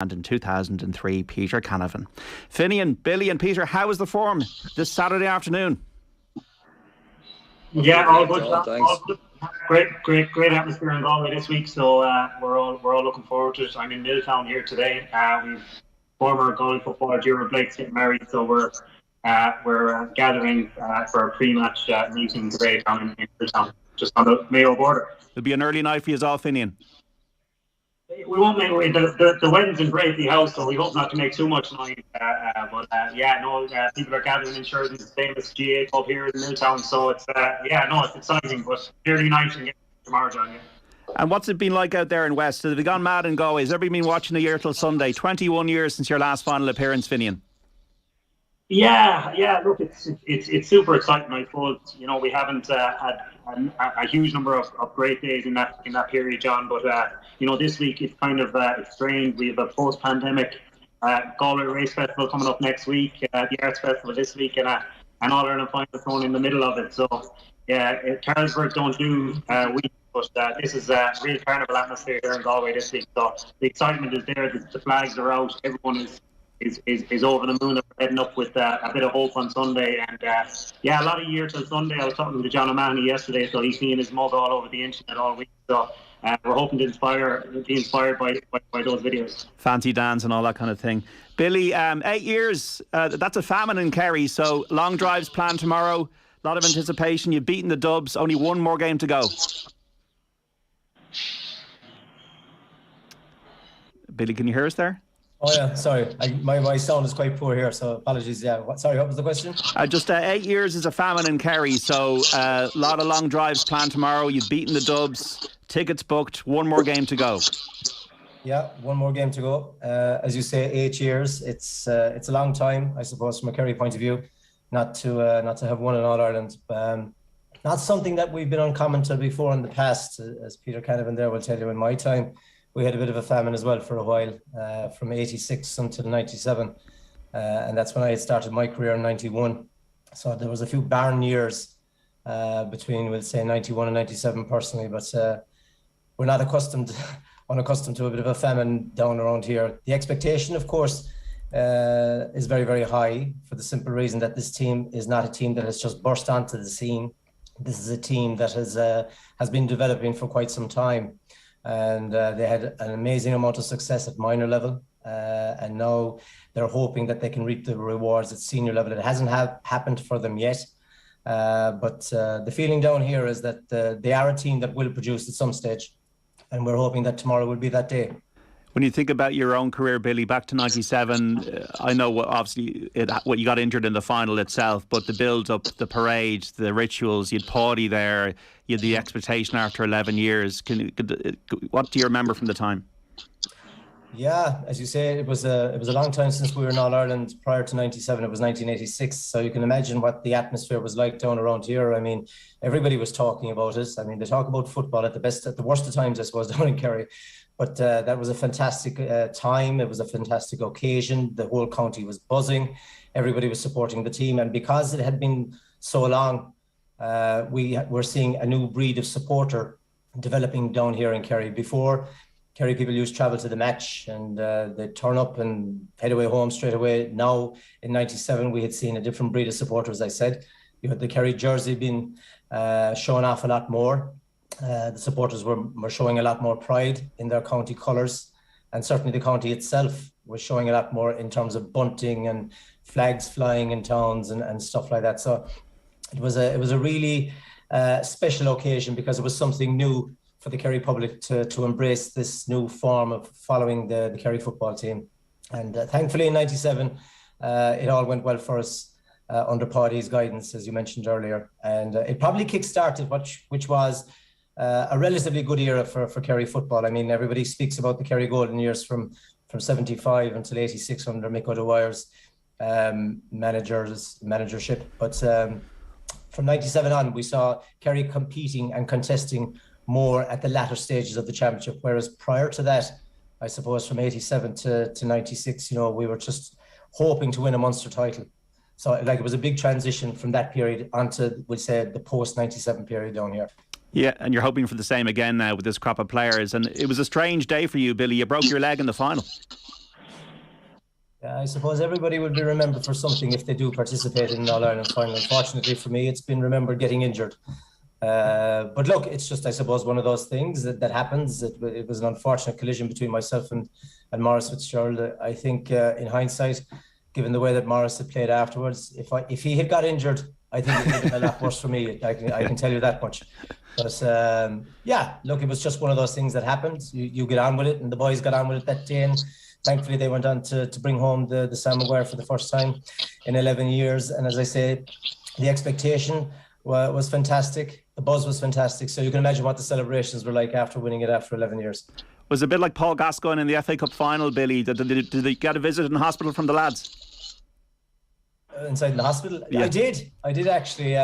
and in 2003, Peter Canavan. Finian, Billy and Peter, how is the form this Saturday afternoon? Yeah, all good. Thanks. All good. Great atmosphere in Galway this week. So we're all looking forward to it. I'm in Milltown here today. We've former Galway footballer Gerard Blake's getting married, so we're gathering for a pre-match meeting today down in Milltown, just on the Mayo border. It'll be an early night for you all, Finian. We won't make the wedding's in Brady House, so we hope not to make too much noise. People are gathering in Sherden's famous GA pub here in Milltown, so it's exciting, but early night and tomorrow, John. Yeah. And what's it been like out there in West? Have they gone mad in Galway? Has everybody been watching a year till Sunday? 21 years since your last final appearance, Finian. Yeah. Look, it's super exciting. I suppose we haven't had a huge number of great days in that period, John. But this week it's kind of it's strange. We have a post-pandemic Galway Race Festival coming up next week, the Arts Festival this week, and an All-Ireland Final thrown in the middle of it. So Carlsberg don't do weeks, but this is a real carnival atmosphere here in Galway this week. So the excitement is there. The flags are out. Everyone is over the moon. They're heading up with a bit of hope on Sunday, and a lot of year till Sunday. I was talking to John O'Mahony yesterday, so he's seeing his mug all over the internet all week. So we're hoping to be inspired by those videos. Fancy dance and all that kind of thing. Billy, 8 years. That's a famine in Kerry. So long drives planned tomorrow. A lot of anticipation. You've beaten the Dubs. Only one more game to go. Billy, can you hear us there? Oh yeah, sorry. My sound is quite poor here, so apologies. Yeah, what was the question? Just 8 years is a famine in Kerry, so a lot of long drives planned tomorrow. You've beaten the Dubs, tickets booked, one more game to go. Yeah, one more game to go. As you say, 8 years. It's a long time, I suppose, from a Kerry point of view, not to have won an All Ireland. Not something that we've been uncommon to before in the past, as Peter Canavan there will tell you. In my time, we had a bit of a famine as well for a while, from 86 until 97. And that's when I had started my career in 91. So there was a few barren years between, we'll say, 91 and 97 personally. But we're not unaccustomed to a bit of a famine down around here. The expectation, of course, is very, very high, for the simple reason that this team is not a team that has just burst onto the scene. This is a team that has been developing for quite some time. And they had an amazing amount of success at minor level, and now they're hoping that they can reap the rewards at senior level. It hasn't happened for them yet, but the feeling down here is that they are a team that will produce at some stage, and we're hoping that tomorrow will be that day. When you think about your own career, Billy, back to 97, I know obviously you got injured in the final itself, but the build-up, the parade, the rituals, you'd Paddy there, you had the expectation after 11 years. What do you remember from the time? Yeah, as you say, it was a long time since we were in All-Ireland. Prior to 97, it was 1986. So you can imagine what the atmosphere was like down around here. I mean, everybody was talking about it. I mean, they talk about football at the worst of times, I suppose, down in Kerry. But that was a fantastic time. It was a fantastic occasion. The whole county was buzzing. Everybody was supporting the team. And because it had been so long, we were seeing a new breed of supporter developing down here in Kerry. Before, Kerry people used to travel to the match and they'd turn up and head away home straight away. Now, in 97, we had seen a different breed of supporters, as I said. You had the Kerry jersey being shown off a lot more. The supporters were showing a lot more pride in their county colours, and certainly the county itself was showing a lot more in terms of bunting and flags flying in towns and stuff like that. So it was a really special occasion, because it was something new for the Kerry public to embrace this new form of following the Kerry football team. And thankfully in 97 it all went well for us under Paddy's guidance, as you mentioned earlier, and it probably kick-started which was a relatively good era for Kerry football. I mean, everybody speaks about the Kerry golden years from 75 until 86 under Mick O'Dwyer's managership. But from 97 on, we saw Kerry competing and contesting more at the latter stages of the championship, whereas prior to that, I suppose from 87 to 96, we were just hoping to win a Munster title. So it was a big transition from that period onto, we'll say, the post-97 period down here. Yeah, and you're hoping for the same again now with this crop of players. And it was a strange day for you, Billy. You broke your leg in the final. I suppose everybody will be remembered for something if they do participate in an All-Ireland final. Unfortunately for me, it's been remembered getting injured. But look, it's just, I suppose, one of those things that happens. It was an unfortunate collision between myself and Maurice Fitzgerald. I think in hindsight, given the way that Maurice had played afterwards, if he had got injured, I think it would have been a lot worse for me. I can tell you that much. But look, it was just one of those things that happened. You get on with it, and the boys got on with it that day. And thankfully, they went on to bring home the Sam Maguire for the first time in 11 years. And as I say, the expectation was fantastic. The buzz was fantastic. So you can imagine what the celebrations were like after winning it after 11 years. Was it a bit like Paul Gascoigne in the FA Cup final, Billy? Did they get a visit in the hospital from the lads? Inside the hospital? Yeah. I did actually.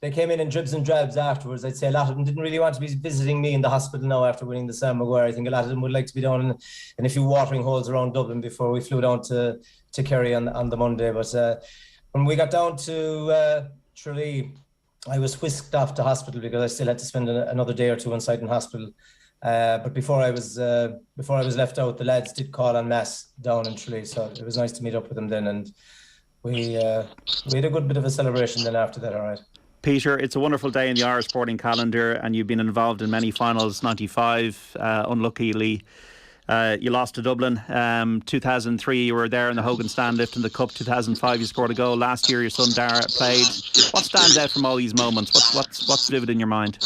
They came in dribs and drabs afterwards. I'd say a lot of them didn't really want to be visiting me in the hospital now after winning the Sam Maguire. I think a lot of them would like to be down in a few watering holes around Dublin before we flew down to Kerry on the Monday. But when we got down to Tralee, I was whisked off to hospital because I still had to spend another day or two inside in hospital. But before I was left out, the lads did call en masse down in Tralee, so it was nice to meet up with them then, and we had a good bit of a celebration then after that. All right. Peter, it's a wonderful day in the Irish sporting calendar, and you've been involved in many finals. 95, unluckily, you lost to Dublin. 2003, you were there in the Hogan stand lifting the cup. 2005, you scored a goal. Last year, your son Dara played. What stands out from all these moments? What's vivid in your mind?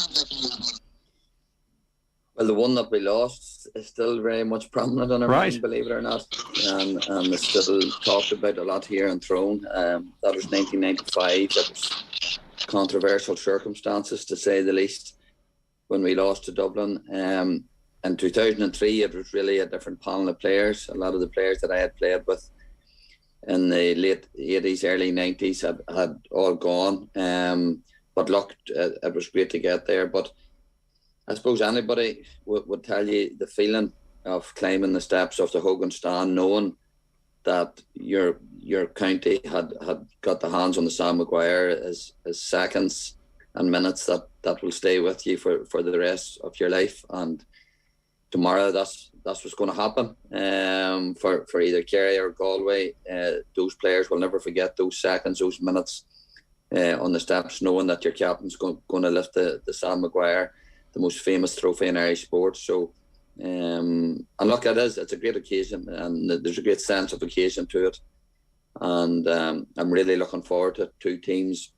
Well, the one that we lost is still very much prominent on our mind, believe it or not, and it's still talked about a lot here in Tyrone. That was 1995. That was controversial circumstances, to say the least, when we lost to Dublin. In 2003, it was really a different panel of players. A lot of the players that I had played with in the late 80s, early 90s had all gone. But look, it was great to get there. But I suppose anybody would tell you the feeling of climbing the steps of the Hogan stand, knowing that your county had got the hands on the Sam Maguire as seconds and minutes that will stay with you for the rest of your life. And tomorrow, that's what's going to happen for either Kerry or Galway. Those players will never forget those seconds, those minutes on the steps, knowing that your captain's going to lift the Sam Maguire, the most famous trophy in Irish sports. So, and look, it's a great occasion, and there's a great sense of occasion to it. And I'm really looking forward to two teams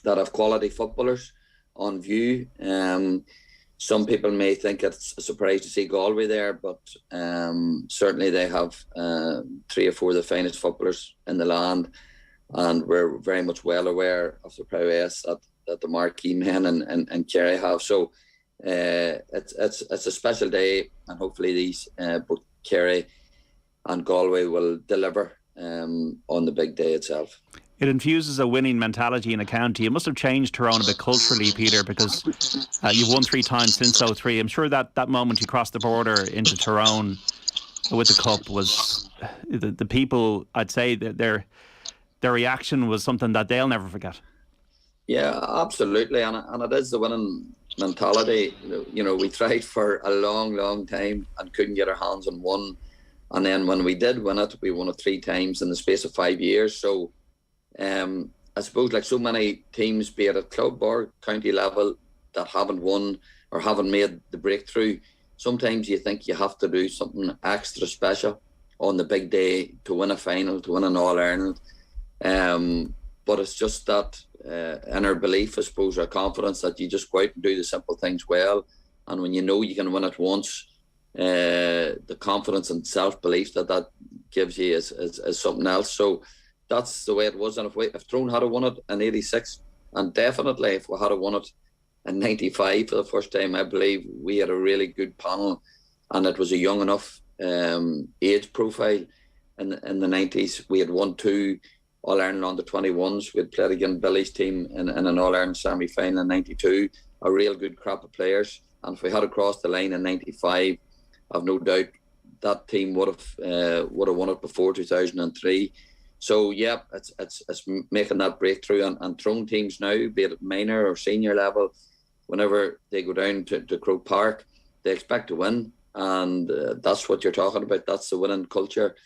that have quality footballers on view. Some people may think it's a surprise to see Galway there, but certainly they have 3 or 4 of the finest footballers in the land, and we're very much well aware of the prowess that the marquee men and Kerry have. So it's a special day, and hopefully these both Kerry and Galway will deliver on the big day itself. It infuses a winning mentality in a county. It must have changed Tyrone a bit culturally, Peter, because you've won 3 times since 03. I'm sure that moment you crossed the border into Tyrone with the cup was the people, I'd say that their reaction was something that they'll never forget. Yeah, absolutely, and it is the winning mentality. You know, we tried for a long time and couldn't get our hands on one, and then when we did win it, we won it 3 times in the space of 5 years. So I suppose, like so many teams, be it at club or county level, that haven't won or haven't made the breakthrough, sometimes you think you have to do something extra special on the big day to win a final, to win an All-Ireland. But it's just that inner belief, I suppose, or confidence that you just go out and do the simple things well. And when you know you can win it once, the confidence and self-belief that gives you is something else. So that's the way it was. And if Tyrone had won it in 86, and definitely if we had won it in 95 for the first time, I believe we had a really good panel, and it was a young enough age profile. In the 90s, we had won 2 All-Ireland under-21s. We had played against Billy's team in an All-Ireland semi-final in 92, a real good crop of players. And if we had crossed the line in 95, I've no doubt that team would have won it before 2003. So yeah, it's making that breakthrough, and Tyrone teams now, be it at minor or senior level, whenever they go down to Croke Park, they expect to win, and that's what you're talking about. That's the winning culture,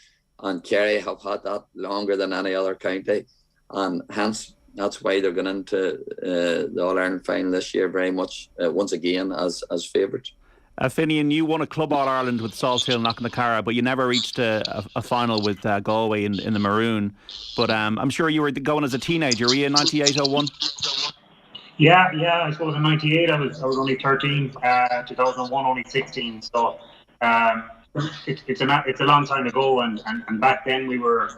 and Kerry have had that longer than any other county, and hence that's why they're going into the All-Ireland final this year very much once again as favourites. Finian, you won a Club All-Ireland with Salthill knocking the Cara, but you never reached a final with Galway in the Maroon. But I'm sure you were going as a teenager. Were you in 98-01? Yeah. I suppose in '98 I was only 13. 2001 only 16. So it's a long time ago, and back then we were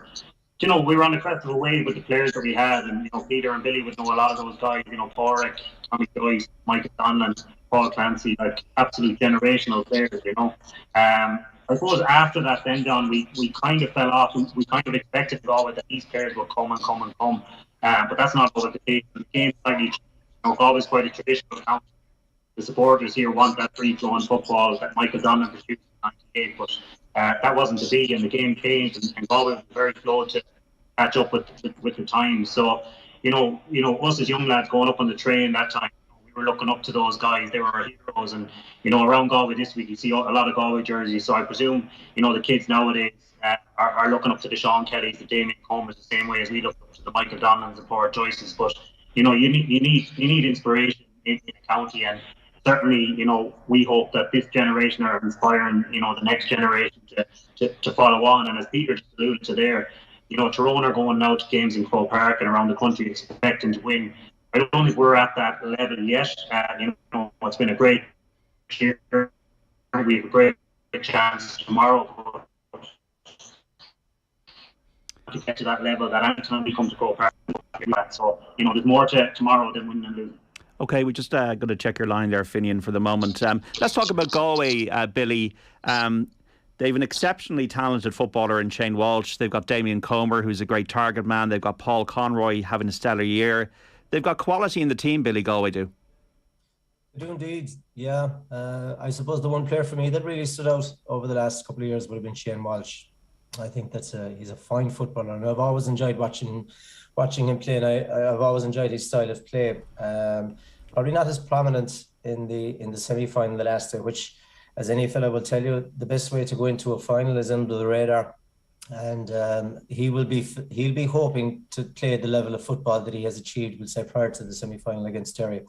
on the crest of a wave with the players that we had, and Peter and Billy would know a lot of those guys. Porrick, Tommy Joyce, Michael Donlan, Paul Clancy, like absolute generational players. I suppose after that, then John, we kind of fell off. We kind of expected to go with that these players would come, but that's not what the case. The game slightly. Always quite a traditional county. The supporters here want that free-flowing football that Michael Donlan produced in '98, but that wasn't to be, and the game changed, and Galway was very slow to catch up with the times. So, us as young lads going up on the train that time, we were looking up to those guys. They were our heroes, and around Galway this week, you see a lot of Galway jerseys. So I presume, the kids nowadays are looking up to the Sean Kellys, the Damien Combs, the same way as we look up to the Michael Donlans and Paul Joyces. But you need inspiration in a county, and certainly, we hope that this generation are inspiring, the next generation to follow on. And as Peter just alluded to there, Tyrone are going now to games in Croke Park and around the country expecting to win. I don't think we're at that level yet. It's been a great year. We have a great chance tomorrow to get to that level that anytime we come to Croke Park. So, there's more to tomorrow than winning and losing. Okay, we just going to check your line there, Finian, for the moment. Let's talk about Galway, Billy. They have an exceptionally talented footballer in Shane Walsh. They've got Damien Comer, who's a great target man. They've got Paul Conroy having a stellar year. They've got quality in the team, Billy, Galway do. They do indeed, yeah. I suppose the one player for me that really stood out over the last couple of years would have been Shane Walsh. I think he's a fine footballer, and I've always enjoyed watching him play, and I've always enjoyed his style of play. Probably not as prominent in the semi-final the last day, which, as any fella will tell you, the best way to go into a final is under the radar. And he'll be hoping to play at the level of football that he has achieved, we'll say, prior to the semi-final against Derry.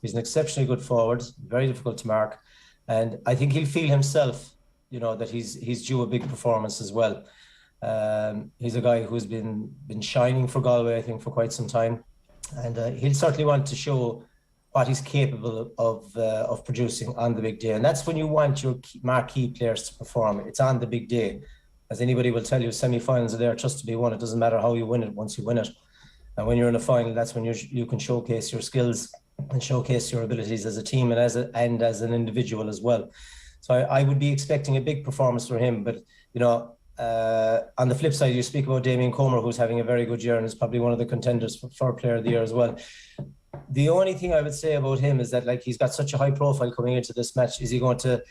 He's an exceptionally good forward, very difficult to mark, and I think he'll feel himself, that he's due a big performance as well. He's a guy who's been shining for Galway, I think, for quite some time, and he'll certainly want to show what he's capable of producing on the big day. And that's when you want your marquee players to perform. It's on the big day. As anybody will tell you, semi-finals are there just to be won. It doesn't matter how you win it once you win it. And when you're in a final, that's when you can showcase your skills and showcase your abilities as a team and as an individual as well. So I would be expecting a big performance for him. But, on the flip side, you speak about Damien Comer, who's having a very good year and is probably one of the contenders for Player of the Year as well. The only thing I would say about him is that, he's got such a high profile coming into this match. Is he going to,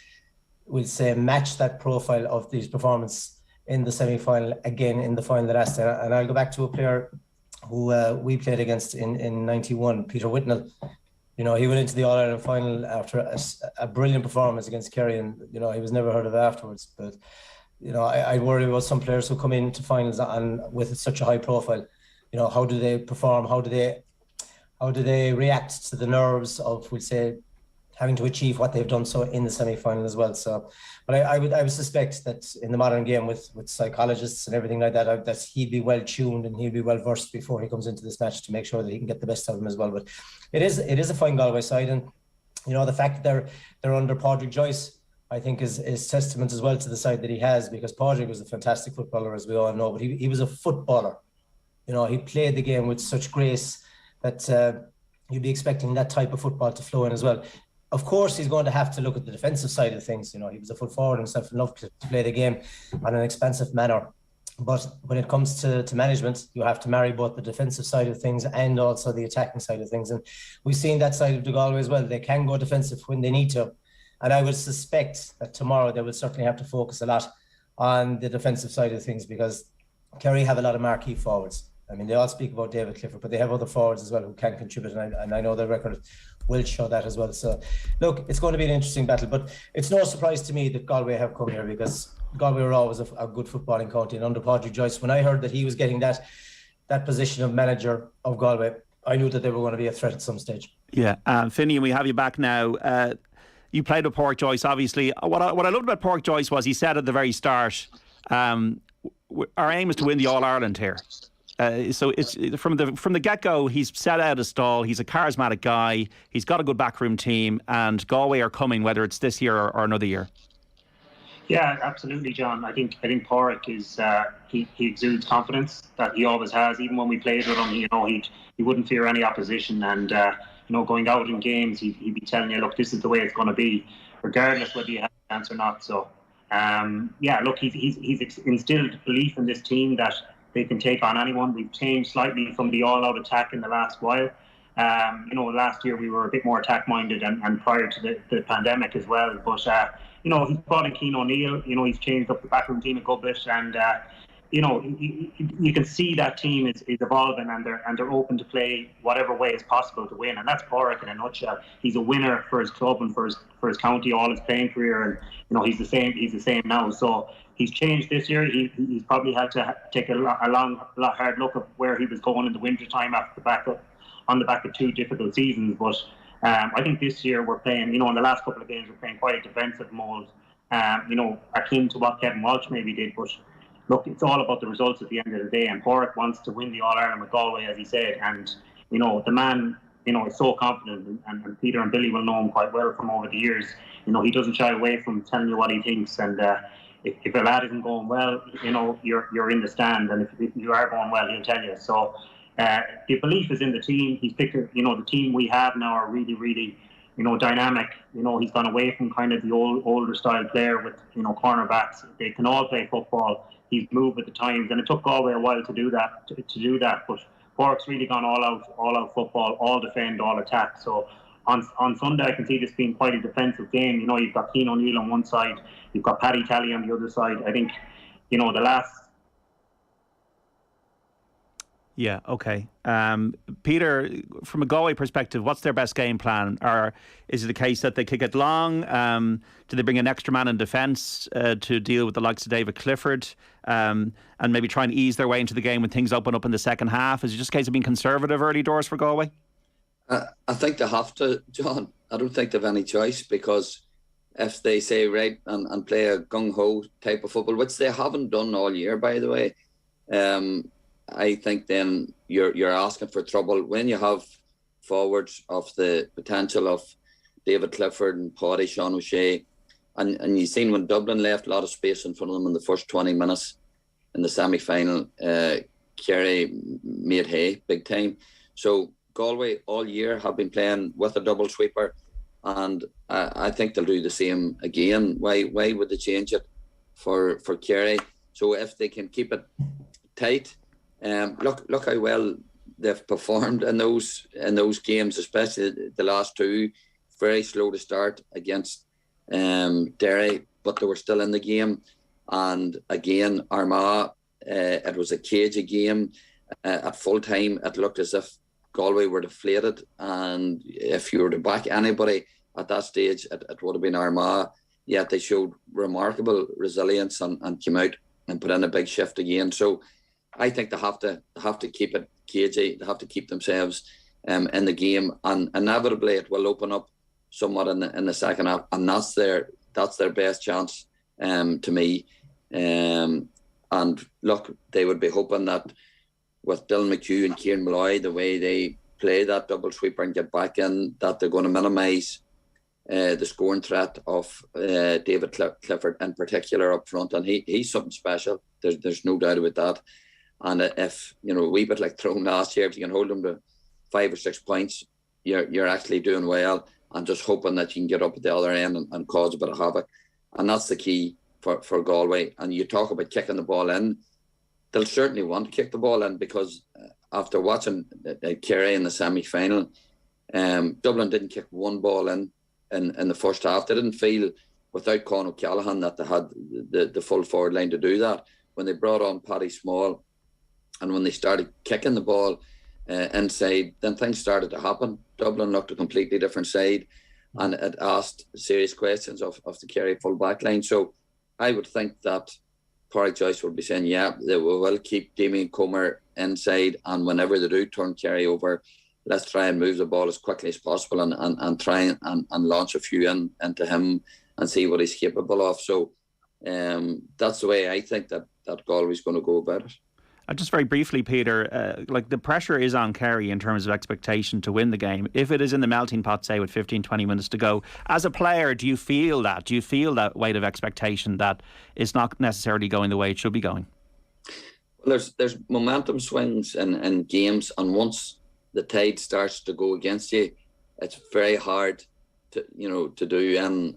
we'll say, match that profile of his performance in the semi-final again in the final last day? And I'll go back to a player who we played against in 91, Peter Whitnell. He went into the All-Ireland final after a brilliant performance against Kerry, and he was never heard of afterwards. But I worry about some players who come into finals and with such a high profile. How do they perform? How do they react to the nerves of, we'll say, having to achieve what they've done so in the semi-final as well? So, but I would suspect that in the modern game with psychologists and everything like that he'd be well tuned and he'd be well versed before he comes into this match to make sure that he can get the best out of him as well. But it is a fine Galway side, and the fact that they're under Padraig Joyce, I think is testament as well to the side that he has, because Padraig was a fantastic footballer, as we all know, but he was a footballer. He played the game with such grace that you'd be expecting that type of football to flow in as well. Of course, he's going to have to look at the defensive side of things. He was a full forward himself and loved to play the game on an expansive manner. But when it comes to management, you have to marry both the defensive side of things and also the attacking side of things. And we've seen that side of the Galway as well. They can go defensive when they need to. And I would suspect that tomorrow they will certainly have to focus a lot on the defensive side of things, because Kerry have a lot of marquee forwards. I mean, they all speak about David Clifford, but they have other forwards as well who can contribute, and I know their record will show that as well. So, look, it's going to be an interesting battle, but it's no surprise to me that Galway have come here, because Galway were always a good footballing county, and under Padraig Joyce, when I heard that he was getting that position of manager of Galway, I knew that they were going to be a threat at some stage. Yeah, Finian, we have you back now. You played with Pádraig Joyce, obviously. What I loved about Pádraig Joyce was he said at the very start, our aim is to win the All-Ireland here. So it's from the get-go, he's set out a stall. He's a charismatic guy. He's got a good backroom team, and Galway are coming, whether it's this year or another year. Yeah, absolutely, John. I think Pádraig is he exudes confidence that he always has. Even when we played with him, he wouldn't fear any opposition, and going out in games, he'd be telling you, look, this is the way it's going to be, regardless whether you have a chance or not. So, look, he's instilled belief in this team that they can take on anyone. We've changed slightly from the all-out attack in the last while. Last year we were a bit more attack-minded, and prior to the pandemic as well. But he's brought in Cian O'Neill. He's changed up the backroom team a good bit, and you can see that team is evolving, and they're open to play whatever way is possible to win. And that's Pádraig in a nutshell. He's a winner for his club and for his county all his playing career, and he's the same now. So he's changed this year. He's probably had to take a lot hard look at where he was going in the winter time on the back of 2 difficult seasons. But I think this year we're playing, in the last couple of games, we're playing quite a defensive mould, akin to what Kevin Walsh maybe did. But look, it's all about the results at the end of the day. And Pádraig wants to win the All-Ireland with Galway, as he said. And, the man, is so confident. And Peter and Billy will know him quite well from over the years. He doesn't shy away from telling you what he thinks. And if a lad isn't going well, you're in the stand. And if you are going well, he'll tell you. So the belief is in the team. He's picked, the team we have now are really, really, dynamic. He's gone away from kind of the older style player with, cornerbacks. They can all play football. He's moved with the times, and it took Galway a while to do that. But Pádraig's really gone all out football, all defend, all attack. So on Sunday, I can see this being quite a defensive game. You've got Cian O'Neill on one side, you've got Paddy Talley on the other side. I think, the last. Yeah, okay. Peter, from a Galway perspective, what's their best game plan? Or is it the case that they kick it long? Do they bring an extra man in defence to deal with the likes of David Clifford and maybe try and ease their way into the game when things open up in the second half? Is it just a case of being conservative early doors for Galway? I think they have to, John. I don't think they have any choice, because if they say, right, and play a gung-ho type of football, which they haven't done all year, by the way, I think then you're asking for trouble when you have forwards of the potential of David Clifford and Paddy Sean O'Shea, and you've seen when Dublin left a lot of space in front of them in the first 20 minutes in the semi-final. Kerry made hay big time. So Galway all year have been playing with a double sweeper, and I think they'll do the same again. Why would they change it for Kerry? So if they can keep it tight. Look how well they've performed in those games, especially the last 2. Very slow to start against Derry, but they were still in the game. And again, Armagh, it was a cagey game. At full time, it looked as if Galway were deflated. And if you were to back anybody at that stage, it would have been Armagh. Yet they showed remarkable resilience and came out and put in a big shift again. So I think they have to keep it cagey. They have to keep themselves in the game, and inevitably it will open up somewhat in the second half, and that's their best chance to me. And look, they would be hoping that with Dylan McHugh and Kieran Malloy, the way they play that double sweeper and get back in, that they're going to minimise the scoring threat of David Clifford in particular up front, and he's something special. There's no doubt about that. And if, a wee bit like Tyrone last year, if you can hold them to 5 or 6 points, you're actually doing well, and just hoping that you can get up at the other end and cause a bit of havoc. And that's the key for Galway. And you talk about kicking the ball in, they'll certainly want to kick the ball in, because after watching Kerry in the semi-final, Dublin didn't kick one ball in the first half. They didn't feel, without Con O'Callaghan, that they had the full forward line to do that. When they brought on Paddy Small, and when they started kicking the ball inside, then things started to happen. Dublin looked a completely different side, and it asked serious questions of the Kerry full back line. So I would think that Pádraig Joyce would be saying, yeah, they will keep Damien Comer inside, and whenever they do turn Kerry over, let's try and move the ball as quickly as possible and try and launch a few into him and see what he's capable of. So that's the way I think that Galway's going to go about it. Just very briefly, Peter, like the pressure is on Kerry in terms of expectation to win the game. If it is in the melting pot, say, with 15, 20 minutes to go, as a player, do you feel that? Do you feel that weight of expectation that it's not necessarily going the way it should be going? Well, there's momentum swings in games, and once the tide starts to go against you, it's very hard to do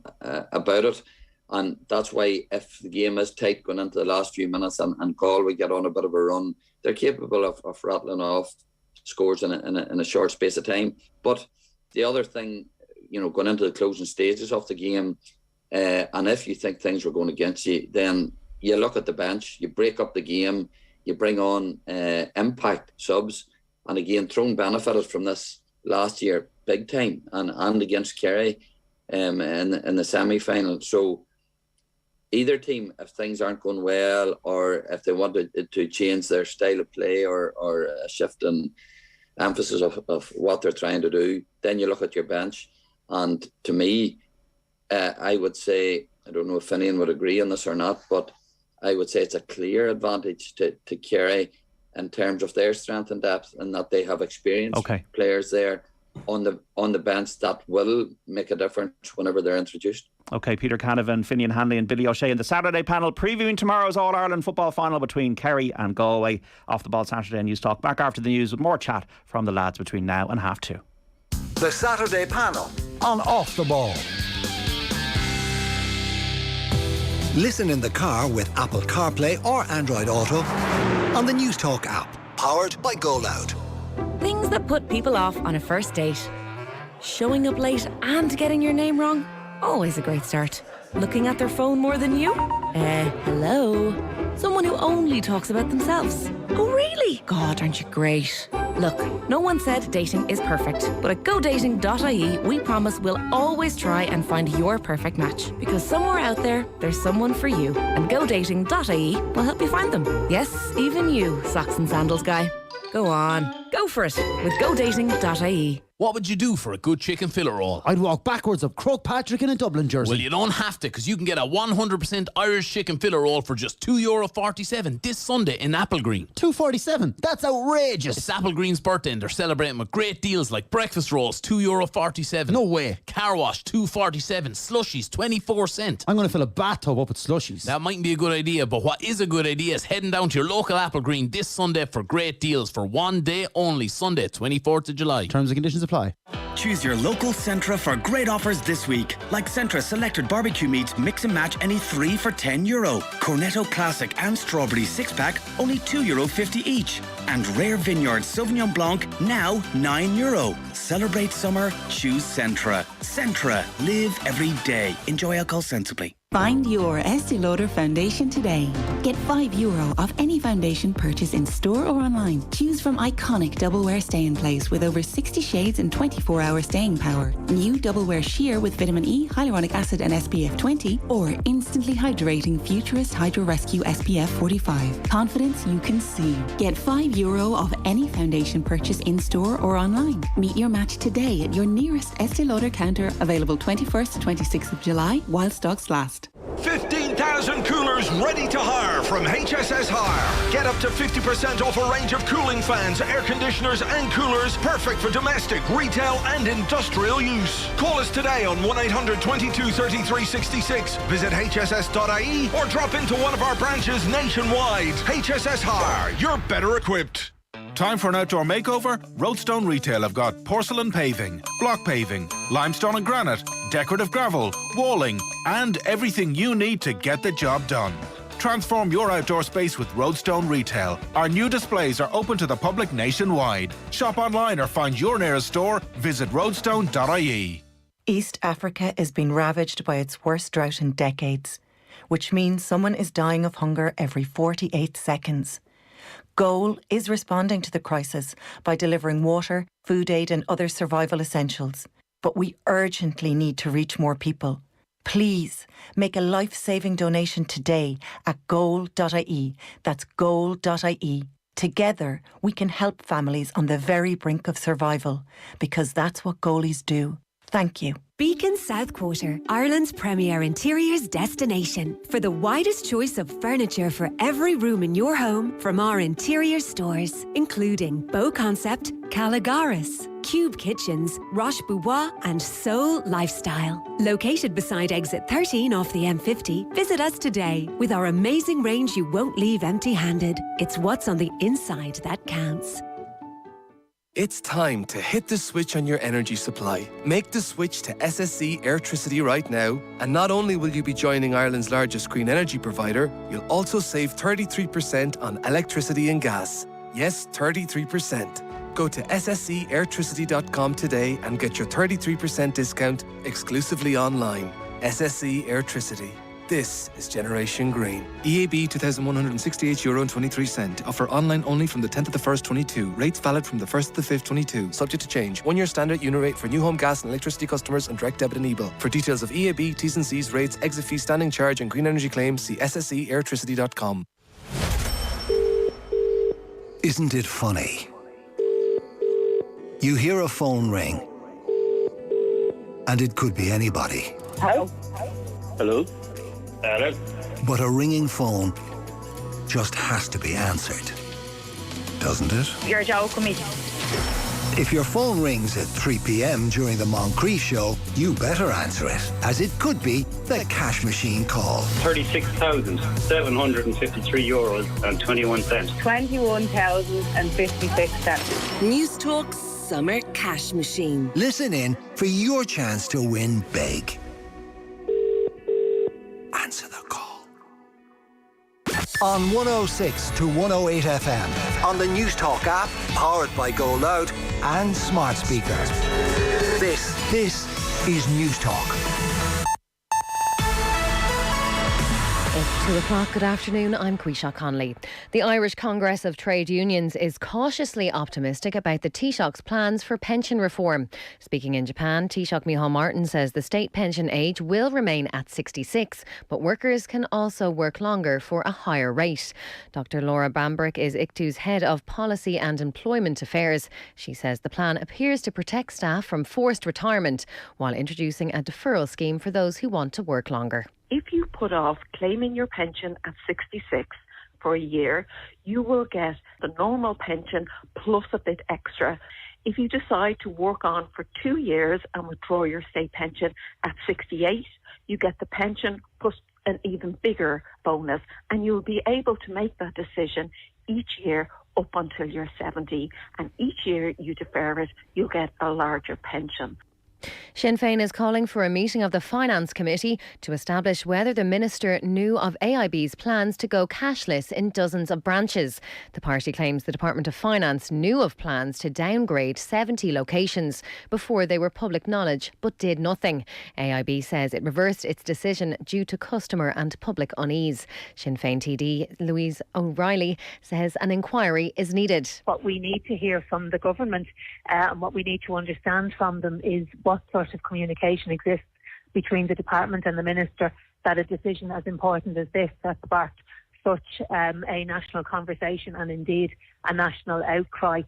about it. And that's why if the game is tight going into the last few minutes and Galway get on a bit of a run, they're capable of rattling off scores in a short space of time. But the other thing, going into the closing stages of the game, and if you think things were going against you, then you look at the bench, you break up the game, you bring on impact subs, and again, Tyrone benefited from this last year big time and against Kerry in the semi-final. So either team, if things aren't going well, or if they wanted to change their style of play or a shift in emphasis of what they're trying to do, then you look at your bench. And to me, I would say, I don't know if Finian would agree on this or not, but I would say it's a clear advantage to Kerry in terms of their strength and depth, and that they have experienced players there on the bench that will make a difference whenever they're introduced. Okay, Peter Canavan, Finian Hanley and Billy O'Shea in the Saturday panel, previewing tomorrow's All-Ireland football final between Kerry and Galway. Off the Ball Saturday News Talk. Back after the news with more chat from the lads between now and 2:30. The Saturday panel on Off the Ball. Listen in the car with Apple CarPlay or Android Auto on the News Talk app, powered by GoLoud. Things that put people off on a first date. Showing up late and getting your name wrong. Always a great start. Looking at their phone more than you? Hello? Someone who only talks about themselves. Oh, really? God, aren't you great? Look, no one said dating is perfect, but at GoDating.ie, we promise we'll always try and find your perfect match. Because somewhere out there, there's someone for you. And GoDating.ie will help you find them. Yes, even you, socks and sandals guy. Go on, go for it with GoDating.ie. What would you do for a good chicken fillet roll? I'd walk backwards up Croagh-Patrick in a Dublin jersey. Well, you don't have to, because you can get a 100% Irish chicken fillet roll for just €2.47 this Sunday in Applegreen. $2.47? That's outrageous. It's Applegreen's birthday and they're celebrating with great deals like breakfast rolls, €2.47. No way. Car wash, $2.47. Slushies, 24 cents. I'm going to fill a bathtub up with slushies. That mightn't be a good idea, but what is a good idea is heading down to your local Applegreen this Sunday for great deals for one day only, Sunday, 24th of July. Terms and conditions apply. Choose your local Centra for great offers this week. Like Centra selected barbecue meats, mix and match any 3 for €10. Cornetto Classic and Strawberry 6-pack, only €2.50 each. And Rare Vineyard Sauvignon Blanc, now €9. Celebrate summer, choose Centra. Centra, live every day. Enjoy alcohol sensibly. Find your Estee Lauder foundation today. Get €5 off any foundation purchase in store or online. Choose from iconic Double Wear Stay in Place with over 60 shades and 24-hour staying power. New Double Wear Sheer with vitamin E, hyaluronic acid and SPF 20, or instantly hydrating Futurist Hydro Rescue SPF 45. Confidence you can see. Get €5 off any foundation purchase in store or online. Meet your match today at your nearest Estee Lauder counter, available 21st to 26th of July while stocks last. 15,000 coolers ready to hire from HSS Hire. Get up to 50% off a range of cooling fans, air conditioners and coolers, perfect for domestic, retail and industrial use. Call us today on 1800 22 33 66. Visit hss.ie or drop into one of our branches nationwide. HSS Hire, you're better equipped. Time for an outdoor makeover? Roadstone Retail have got porcelain paving, block paving, limestone and granite, decorative gravel, walling, and everything you need to get the job done. Transform your outdoor space with Roadstone Retail. Our new displays are open to the public nationwide. Shop online or find your nearest store. Visit roadstone.ie. East Africa is being ravaged by its worst drought in decades, which means someone is dying of hunger every 48 seconds. GOAL is responding to the crisis by delivering water, food aid and other survival essentials. But we urgently need to reach more people, Please make a life-saving donation today at goal.ie. That's goal.ie. Together, we can help families on the very brink of survival, because that's what goalies do. Thank you. Beacon South Quarter, Ireland's premier interiors destination. For the widest choice of furniture for every room in your home from our interior stores, including Beau Concept, Caligaris, Cube Kitchens, Roche Boubois and Soul Lifestyle. Located beside exit 13 off the M50, visit us today. With our amazing range, you won't leave empty-handed. It's what's on the inside that counts. It's time to hit the switch on your energy supply. Make the switch to SSE Airtricity right now, and not only will you be joining Ireland's largest green energy provider, you'll also save 33% on electricity and gas. Yes, 33%. Go to sscairtricity.com today and get your 33% discount exclusively online. SSE Airtricity. This is Generation Green. EAB €2,168.23. Offer online only from the 10th of the 1st, 22. Rates valid from the 1st of the 5th, 22. Subject to change. 1 year standard unit rate for new home gas and electricity customers and direct debit and e-bill. For details of EAB, T's and C's, rates, exit fee, standing charge and green energy claims, see sscairtricity.com. Isn't it funny? You hear a phone ring, and it could be anybody. Hello? Hello? Hello? But a ringing phone just has to be answered, doesn't it? You're joking me. If your phone rings at 3 p.m. during the Moncrief show, you better answer it, as it could be the cash machine call. €36,753.21. €21,056. News Talk Summer Cash Machine. Listen in for your chance to win big. Answer the call. On 106 to 108 FM, on the News Talk app, powered by Go Loud and smart speakers. This is News Talk. It's 2 o'clock. Good afternoon. I'm Quisha Conley. The Irish Congress of Trade Unions is cautiously optimistic about the Taoiseach's plans for pension reform. Speaking in Japan, Taoiseach Micheál Martin says the state pension age will remain at 66, but workers can also work longer for a higher rate. Dr. Laura Bambrick is ICTU's Head of Policy and Employment Affairs. She says the plan appears to protect staff from forced retirement while introducing a deferral scheme for those who want to work longer. If you put off claiming your pension at 66 for a year, you will get the normal pension plus a bit extra. If you decide to work on for 2 years and withdraw your state pension at 68, you get the pension plus an even bigger bonus, and you'll be able to make that decision each year up until you're 70. And each year you defer it, you'll get a larger pension. Sinn Féin is calling for a meeting of the Finance Committee to establish whether the Minister knew of AIB's plans to go cashless in dozens of branches. The party claims the Department of Finance knew of plans to downgrade 70 locations before they were public knowledge, but did nothing. AIB says it reversed its decision due to customer and public unease. Sinn Féin TD Louise O'Reilly says an inquiry is needed. What we need to hear from the government and what we need to understand from them is what sort of communication exists between the department and the minister that a decision as important as this that sparked such a national conversation and indeed a national outcry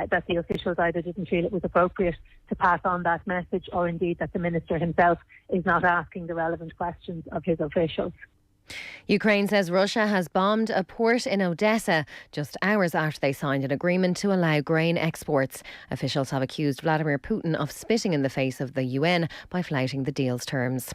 that the officials either didn't feel it was appropriate to pass on that message, or indeed that the minister himself is not asking the relevant questions of his officials. Ukraine says Russia has bombed a port in Odessa just hours after they signed an agreement to allow grain exports. Officials have accused Vladimir Putin of spitting in the face of the UN by flouting the deal's terms.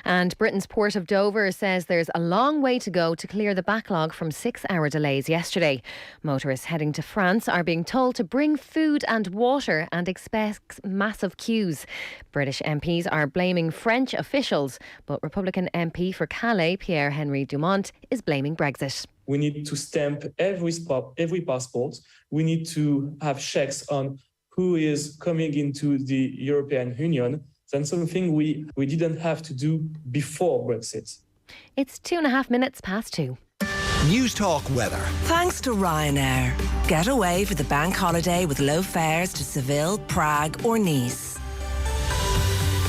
And Britain's Port of Dover says there's a long way to go to clear the backlog from 6-hour delays yesterday. Motorists heading to France are being told to bring food and water and expect massive queues. British MPs are blaming French officials, but Republican MP for Calais, Pierre-Henry Dumont, is blaming Brexit. We need to stamp every passport. We need to have checks on who is coming into the European Union. That's something we didn't have to do before Brexit. It's 2.5 minutes past 2. News Talk weather. Thanks to Ryanair. Get away for the bank holiday with low fares to Seville, Prague or Nice.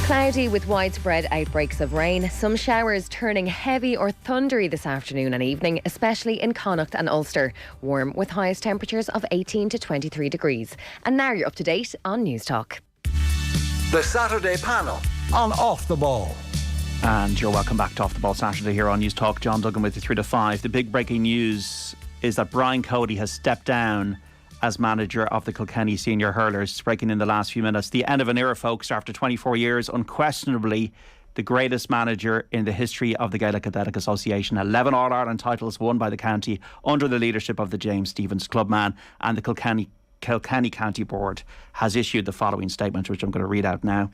Cloudy with widespread outbreaks of rain. Some showers turning heavy or thundery this afternoon and evening, especially in Connacht and Ulster. Warm with highest temperatures of 18 to 23 degrees. And now you're up to date on News Talk. The Saturday panel on Off the Ball. And you're welcome back to Off the Ball Saturday here on News Talk. John Duggan with you 3 to 5. The big breaking news is that Brian Cody has stepped down as manager of the Kilkenny senior hurlers. Breaking in the last few minutes. The end of an era, folks, after 24 years. Unquestionably the greatest manager in the history of the Gaelic Athletic Association. 11 All-Ireland titles won by the county under the leadership of the James Stephens clubman, and the Kilkenny County Board has issued the following statement, which I'm going to read out now.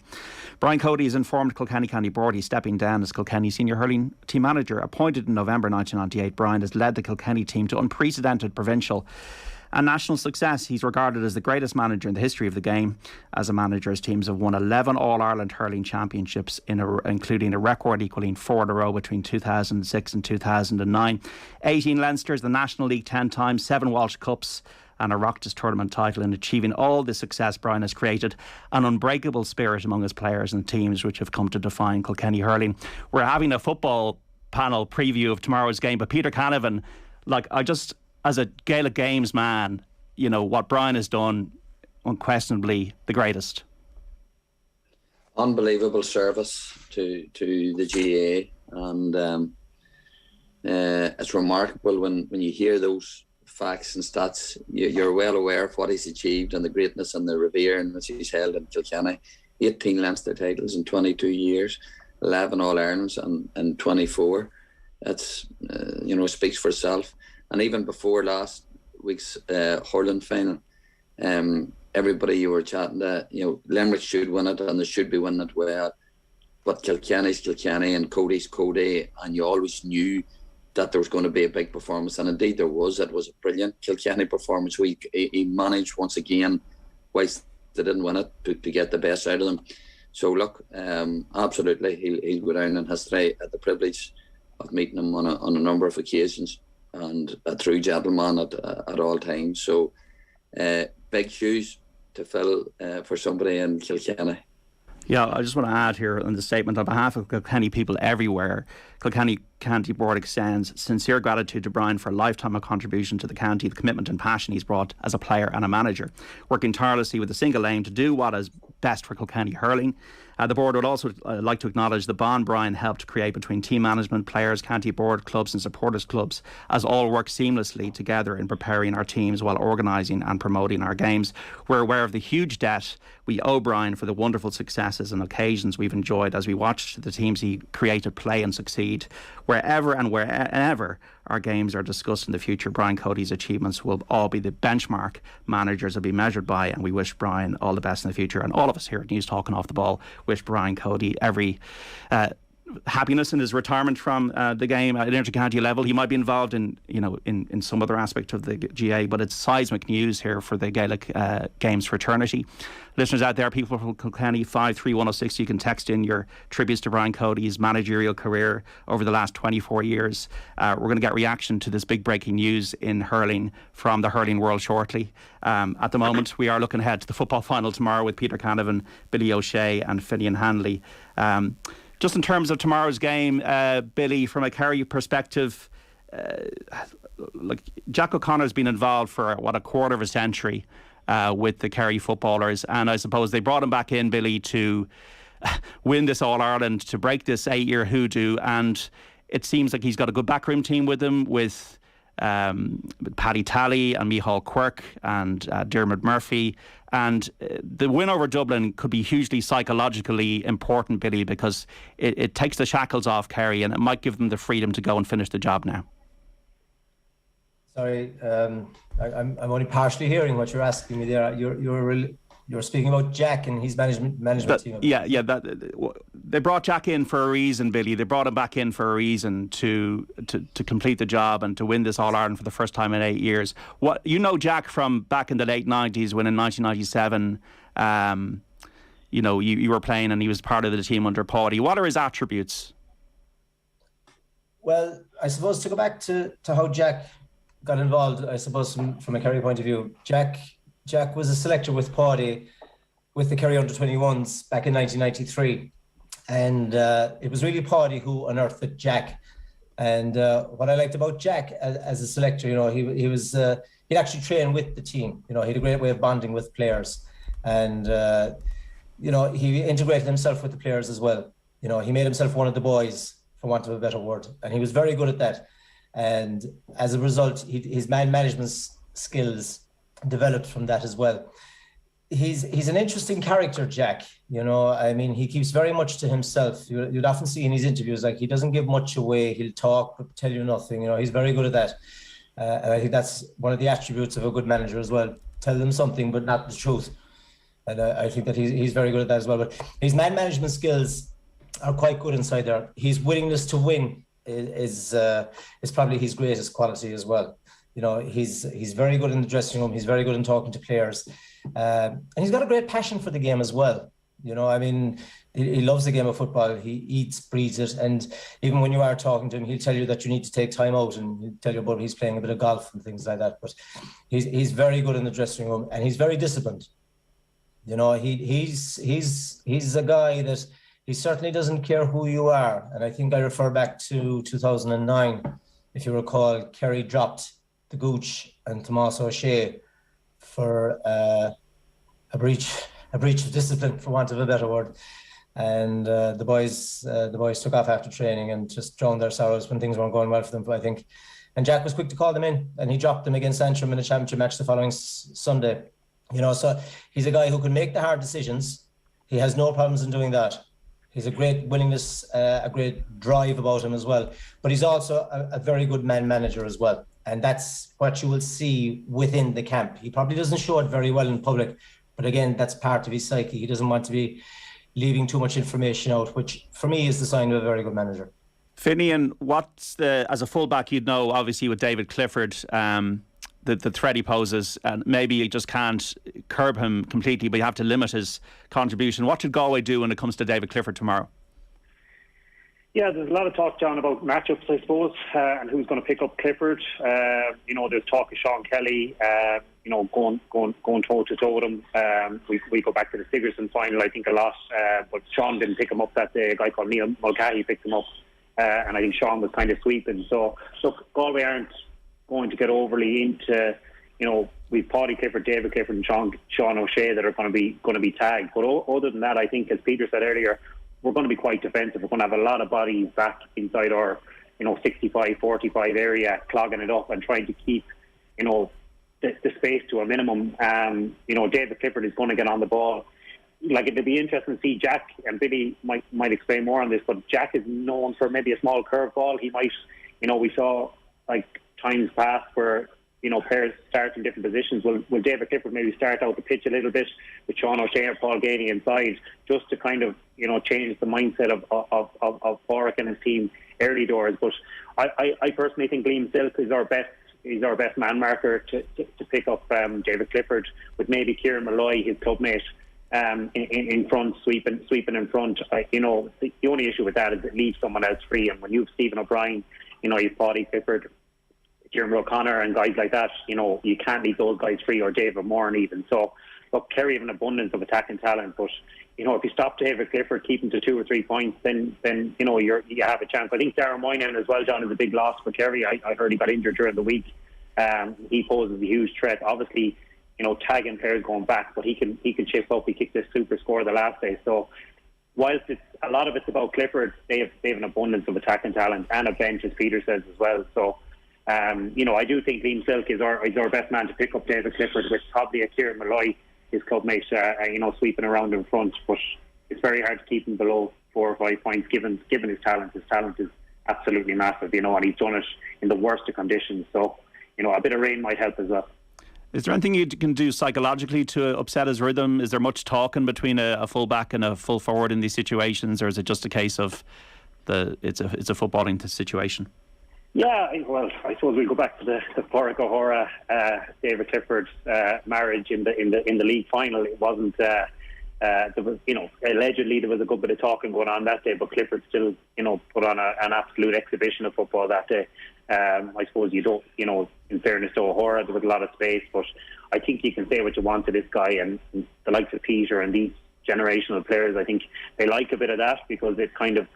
Brian Cody has informed Kilkenny County Board he's stepping down as Kilkenny senior hurling team manager. Appointed in November 1998, Brian has led the Kilkenny team to unprecedented provincial and national success. He's regarded as the greatest manager in the history of the game. As a manager, his teams have won 11 All-Ireland hurling championships, including a record equalling 4 in a row between 2006 and 2009. 18 Leinsters, the National League 10 times, 7 Welsh Cups and a Oireachtas tournament title. In achieving all the success, Brian has created an unbreakable spirit among his players and teams, which have come to define Kilkenny hurling. We're having a football panel preview of tomorrow's game, but Peter Canavan, as a Gaelic Games man, you know, what Brian has done, unquestionably the greatest. Unbelievable service to the GAA, and it's remarkable when you hear those facts and stats. You're well aware of what he's achieved and the greatness and the revere in which he's held in Kilkenny. 18 Leinster titles in 22 years, 11 All-Irelands and 24. That's, speaks for itself. And even before last week's hurling final, everybody you were chatting to, Limerick should win it and they should be winning it well. But Kilkenny's Kilkenny and Cody's Cody, and you always knew that there was going to be a big performance. And indeed there was. It was a brilliant Kilkenny performance week. He managed once again, whilst they didn't win it, to get the best out of them. So look, absolutely, he'll go down in history. I had the privilege of meeting him on a number of occasions, and a true gentleman at all times. So big shoes to fill for somebody in Kilkenny. Yeah, I just want to add here in the statement, on behalf of Kilkenny people everywhere, Kilkenny County Board extends sincere gratitude to Brian for a lifetime of contribution to the county, the commitment and passion he's brought as a player and a manager, working tirelessly with a single aim to do what is best for Kilkenny hurling. The board would also like to acknowledge the bond Brian helped create between team management, players, county board, clubs and supporters clubs, as all work seamlessly together in preparing our teams while organising and promoting our games. We're aware of the huge debt we owe Brian for the wonderful successes and occasions we've enjoyed as we watched the teams he created play and succeed. Wherever and wherever our games are discussed in the future, Brian Cody's achievements will all be the benchmark managers will be measured by, and we wish Brian all the best in the future. And all of us here at News Talk and Off the Ball wish Brian Cody every happiness in his retirement from the game at inter-county level. He might be involved in some other aspect of the GA, but it's seismic news here for the Gaelic Games fraternity. Listeners out there, people from Kilkenny, 53106, you can text in your tributes to Brian Cody's managerial career over the last 24 years. We're going to get reaction to this big breaking news in hurling from the hurling world shortly. At the moment, we are looking ahead to the football final tomorrow with Peter Canavan, Billy O'Shea and Finian Hanley. Just in terms of tomorrow's game, Billy, from a Kerry perspective, Jack O'Connor's been involved for a quarter of a century with the Kerry footballers, and I suppose they brought him back in, Billy, to win this All-Ireland, to break this 8-year hoodoo, and it seems like he's got a good backroom team with him, with Paddy Talley and Micheál Quirk and Dermot Murphy. And the win over Dublin could be hugely psychologically important, Billy, because it takes the shackles off Kerry and it might give them the freedom to go and finish the job now. Sorry, I'm only partially hearing what you're asking me there. You're speaking about Jack and his management team. Yeah. They brought Jack in for a reason, Billy. They brought him back in for a reason to complete the job and to win this All-Ireland for the first time in 8 years. Jack from back in the late 90s, when in 1997, you were playing and he was part of the team under Paddy. What are his attributes? Well, I suppose to go back to how Jack got involved, I suppose from a Kerry point of view, Jack was a selector with Paddy with the Kerry under-21s back in 1993. And it was really Paddy who unearthed Jack. And what I liked about Jack as a selector, he'd actually train with the team. He had a great way of bonding with players. And, he integrated himself with the players as well. He made himself one of the boys, for want of a better word. And he was very good at that. And as a result, his man management skills developed from that as well. He's an interesting character, Jack. He keeps very much to himself. You'd often see in his interviews, he doesn't give much away. He'll talk, but tell you nothing. He's very good at that. And I think that's one of the attributes of a good manager as well. Tell them something, but not the truth. And I think that he's very good at that as well. But his man management skills are quite good inside there. His willingness to win is probably his greatest quality as well. He's very good in the dressing room. He's very good in talking to players. And he's got a great passion for the game as well. He loves the game of football. He eats, breathes it. And even when you are talking to him, he'll tell you that you need to take time out, and he'll tell you about he's playing a bit of golf and things like that. But he's very good in the dressing room, and he's very disciplined. He's a guy that he certainly doesn't care who you are. And I think I refer back to 2009. If you recall, Kerry dropped the Gooch and Tomas O'Shea for a breach of discipline, for want of a better word. And the boys took off after training and just drowned their sorrows when things weren't going well for them, I think. And Jack was quick to call them in, and he dropped them against Antrim in a championship match the following Sunday. So he's a guy who can make the hard decisions. He has no problems in doing that. He's a great willingness, a great drive about him as well. But he's also a very good man manager as well. And that's what you will see within the camp. He probably doesn't show it very well in public, but again, that's part of his psyche. He doesn't want to be leaving too much information out, which for me is the sign of a very good manager. Finian, as a fullback, you'd know obviously with David Clifford, the threat he poses, and maybe you just can't curb him completely, but you have to limit his contribution. What should Galway do when it comes to David Clifford tomorrow? Yeah, there's a lot of talk, John, about matchups, I suppose, and who's going to pick up Clifford. There's talk of Sean Kelly, going toe-to-toe with him. We go back to the Sigerson final, I think, a lot, but Sean didn't pick him up that day. A guy called Neil Mulcahy picked him up, and I think Sean was kind of sweeping. So, look, Galway aren't going to get overly into, we've Paddy Clifford, David Clifford and Sean O'Shea that are going to be tagged. But other than that, I think, as Peter said earlier, we're going to be quite defensive. We're going to have a lot of bodies back inside our, 65-45 area, clogging it up and trying to keep, the space to a minimum. David Clifford is going to get on the ball. It'd be interesting to see Jack, and Billy might explain more on this, but Jack is known for maybe a small curveball. He might, we saw times past where players start in different positions. Will David Clifford maybe start out the pitch a little bit with Sean O'Shea or Paul Ganey inside, just to kind of change the mindset of Porrick and his team early doors? But I personally think Liam Silk is our best man marker to pick up David Clifford, with maybe Kieran Malloy, his clubmate, in front, sweeping in front. The only issue with that is it leaves someone else free, and when you've Stephen O'Brien, you've Paddy Clifford, Jeremy O'Connor and guys like that, you can't leave those guys free, or David Moran even. So, look, Kerry have an abundance of attacking talent, but if you stop David Clifford, keep him to 2 or 3 points, then you have a chance. I think Darren Moynihan as well, John, is a big loss for Kerry. I heard he got injured during the week. He poses a huge threat. Obviously, tagging players going back, but he can chip up. He kicked a super score the last day. So, whilst a lot of it's about Clifford, they have an abundance of attacking talent and a bench, as Peter says as well. So, I do think Liam Silk is our best man to pick up David Clifford, with probably a Kieran Malloy, his clubmate, sweeping around in front. But it's very hard to keep him below 4 or 5 points, given his talent. His talent is absolutely massive, and he's done it in the worst of conditions. So, a bit of rain might help as well. Is there anything you can do psychologically to upset his rhythm? Is there much talking between a full-back and a full forward in these situations, or is it just a case of it's a footballing situation? Yeah, well, I suppose we go back to the Porrick O'Hora David Clifford marriage in the league final. It wasn't there was, allegedly there was a good bit of talking going on that day, but Clifford still put on an absolute exhibition of football that day. I suppose you don't, in fairness to O'Hora, there was a lot of space, but I think you can say what you want to this guy, and the likes of Peter and these generational players. I think they like a bit of that because it kind of,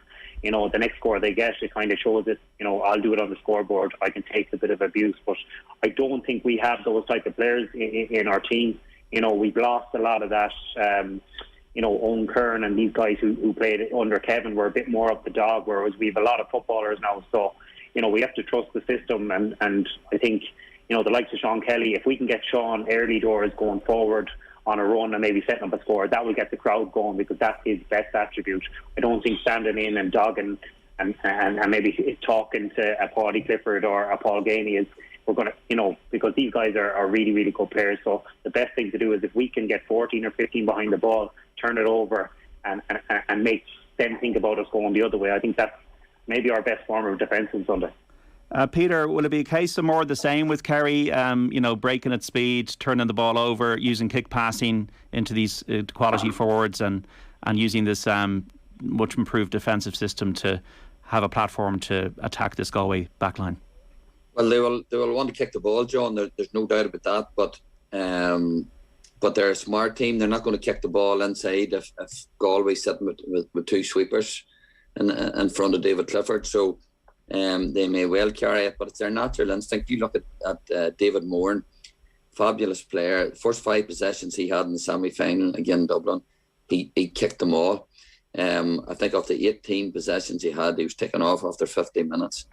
you know, the next score they get, it kind of shows it, you know, I'll do it on the scoreboard, I can take a bit of abuse. But I don't think we have those type of players in our team. You know, we've lost a lot of that. You know, Owen Kern and these guys who played under Kevin were a bit more up the dog, whereas we have a lot of footballers now. So, you know, we have to trust the system, and I think, you know, the likes of Sean Kelly, if we can get Sean early doors going forward on a run and maybe setting up a score, that will get the crowd going, because that's his best attribute. I don't think standing in and dogging and maybe talking to a Paudie Clifford or a Paul Ganey is, we're going to, you know, because these guys are really, really good players. So the best thing to do is if we can get 14 or 15 behind the ball, turn it over and make them think about us going the other way. I think that's maybe our best form of defence on Sunday. Peter, will it be a case of more of the same with Kerry, you know, breaking at speed, turning the ball over, using kick passing into these quality forwards and using this much improved defensive system to have a platform to attack this Galway backline? Well, they will want to kick the ball, John. There's no doubt about that. But they're a smart team. They're not going to kick the ball inside if Galway's sitting with two sweepers in front of David Clifford. So they may well carry it, but it's their natural instinct. You look at David Moran, fabulous player. First 5 possessions he had in the semi-final again Dublin, he kicked them all. I think of the 18 possessions he had, he was taken off after 15 minutes.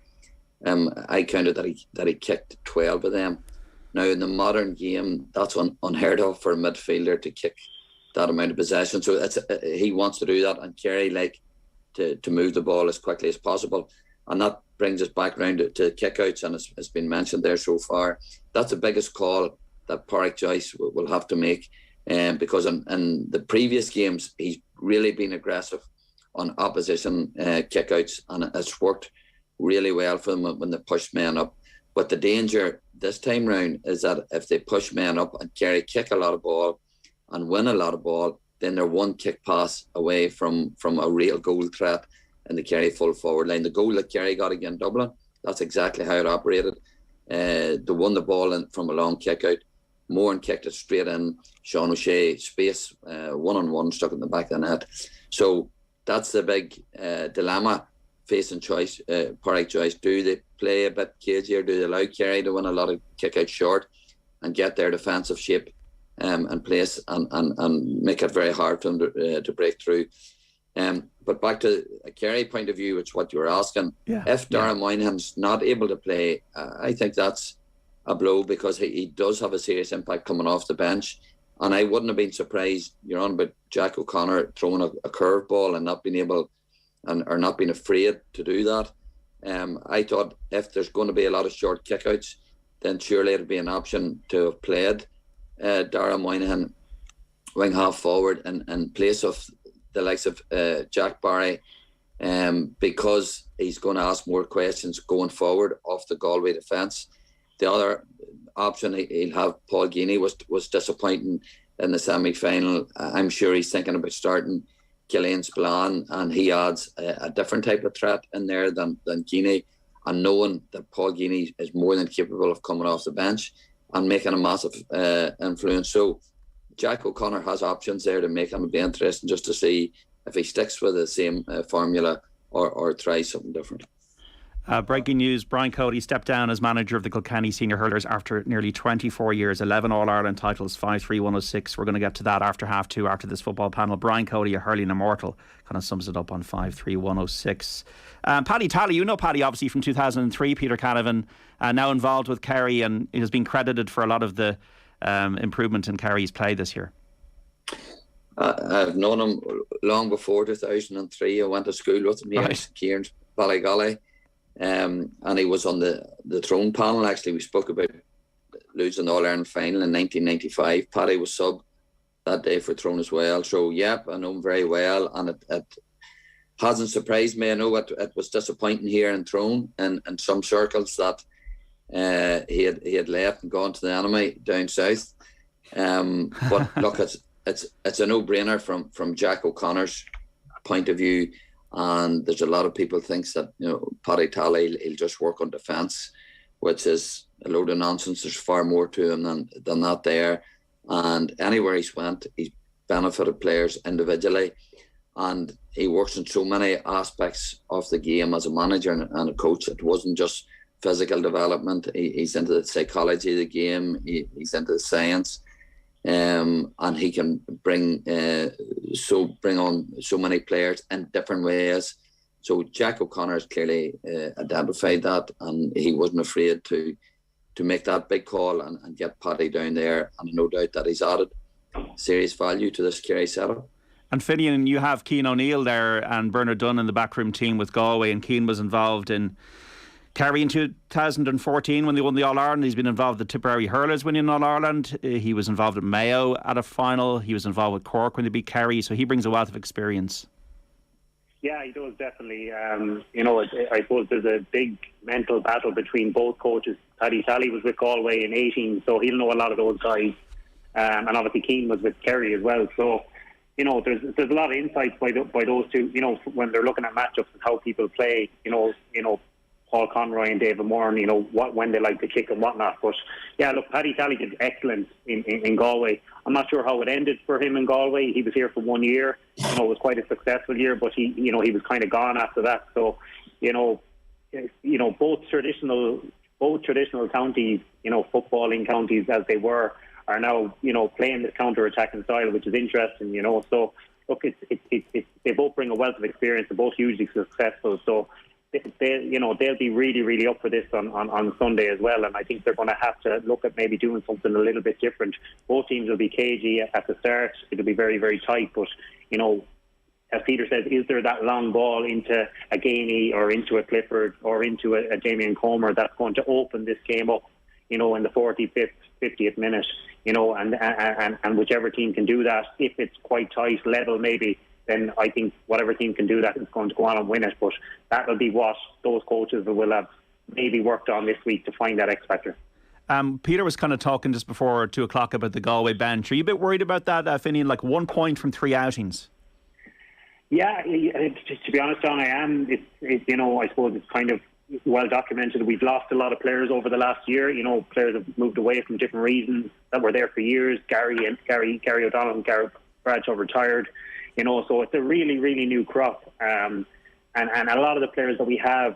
I counted that he kicked 12 of them. Now in the modern game, that's unheard of for a midfielder to kick that amount of possession. So he wants to do that, and Kerry like to move the ball as quickly as possible. And that brings us back round to kickouts, and it's been mentioned there so far. That's the biggest call that Pádraig Joyce will have to make, because in the previous games he's really been aggressive on opposition kickouts, and it's worked really well for them when they push men up. But the danger this time round is that if they push men up and Kerry kick a lot of ball and win a lot of ball, then they're one kick pass away from a real goal threat in the Kerry full forward line. The goal that Kerry got against Dublin, that's exactly how it operated. They won the ball from a long kick out. Moran kicked it straight in. Sean O'Shea, space, one-on-one, stuck in the back of the net. So that's the big dilemma facing Pádraig Joyce. Do they play a bit cagey, or do they allow Kerry to win a lot of kick-out short and get their defensive shape and place and make it very hard for them to break through? But back to a Kerry point of view, which is what you were asking. If Dara Moynihan's not able to play, I think that's a blow, because he does have a serious impact coming off the bench. And I wouldn't have been surprised, you're on about Jack O'Connor throwing a curveball and not being able or not being afraid to do that. I thought if there's going to be a lot of short kickouts, then surely it'd be an option to have played Dara Moynihan wing half forward in place of the likes of Jack Barry, because he's going to ask more questions going forward off the Galway defence. The other option, he'll have Paul Ganey, was disappointing in the semi-final. I'm sure he's thinking about starting Killian Spillane, and he adds a different type of threat in there than Ganey, and knowing that Paul Ganey is more than capable of coming off the bench and making a massive influence. So Jack O'Connor has options there to make him. It'd be interesting just to see if he sticks with the same formula or tries something different. Breaking news, Brian Cody stepped down as manager of the Kilkenny Senior Hurlers after nearly 24 years, 11 All-Ireland titles, 5-3-106. We're going to get to that after half two, after this football panel. Brian Cody, a hurling immortal, kind of sums it up on 5-3-106. Paddy Talley, you know Paddy obviously from 2003, Peter Canavan, now involved with Kerry, and he has been credited for a lot of the improvement in Kerry's play this year. I've known him long before 2003. I went to school with him here in Cairns, Ballygolly. And he was on the Tyrone panel. Actually, we spoke about losing the All-Ireland final in 1995. Paddy was sub that day for Tyrone as well. So, yeah, I know him very well, and it hasn't surprised me. I know it was disappointing here in Tyrone and in some circles that he had left and gone to the enemy down south. But look, it's a no-brainer from Jack O'Connor's point of view. And there's a lot of people thinks that, you know, Paddy Talley, he'll just work on defence, which is a load of nonsense. There's far more to him than that there. And anywhere he's went, he's benefited players individually. And he works in so many aspects of the game as a manager and a coach. It wasn't just physical development. He's into the psychology of the game. He's into the science. And he can bring on so many players in different ways. So Jack O'Connor has clearly identified that, and he wasn't afraid to make that big call and get Paddy down there. And no doubt that he's added serious value to this Kerry setup. And Finian, you have Cian O'Neill there and Bernard Dunn in the backroom team with Galway, and Cian was involved in Kerry in 2014 when they won the All-Ireland. He's been involved with the Tipperary Hurlers winning All-Ireland. He was involved at Mayo at a final. He was involved with Cork when they beat Kerry, so he brings a wealth of experience. Yeah, he does, definitely. I suppose there's a big mental battle between both coaches. Paddy Tally was with Galway in 18, so he'll know a lot of those guys. And obviously Cian was with Kerry as well. So, there's a lot of insights by those two, when they're looking at matchups and how people play, Paul Conroy and David Moran, when they like to kick and whatnot. But yeah, look, Paddy Tally did excellent in Galway. I'm not sure how it ended for him in Galway. He was here for 1 year. It was quite a successful year, but he was kind of gone after that. So, both traditional counties, footballing counties as they were, are now, playing this counter-attacking style, which is interesting, So, look, they both bring a wealth of experience. They're both hugely successful. So, they'll be really, really up for this on Sunday as well. And I think they're going to have to look at maybe doing something a little bit different. Both teams will be cagey at the start. It'll be very, very tight. But, as Peter says, is there that long ball into a Gainey or into a Clifford or into a Damien Comer that's going to open this game up, in the 45th, 50th minute, and whichever team can do that, if it's quite tight, level maybe, then I think whatever team can do that is going to go on and win it. But that will be what those coaches will have maybe worked on this week to find that X factor. Peter was kind of talking just before 2 o'clock about the Galway bench. Are you a bit worried about that, Finian? Like 1 point from 3 outings? Yeah, to be honest, John, I am. I suppose it's kind of well documented. We've lost a lot of players over the last year. Players have moved away from different reasons that were there for years. Gary O'Donnell and Gary Bradshaw retired. So it's a really, really new crop. And a lot of the players that we have,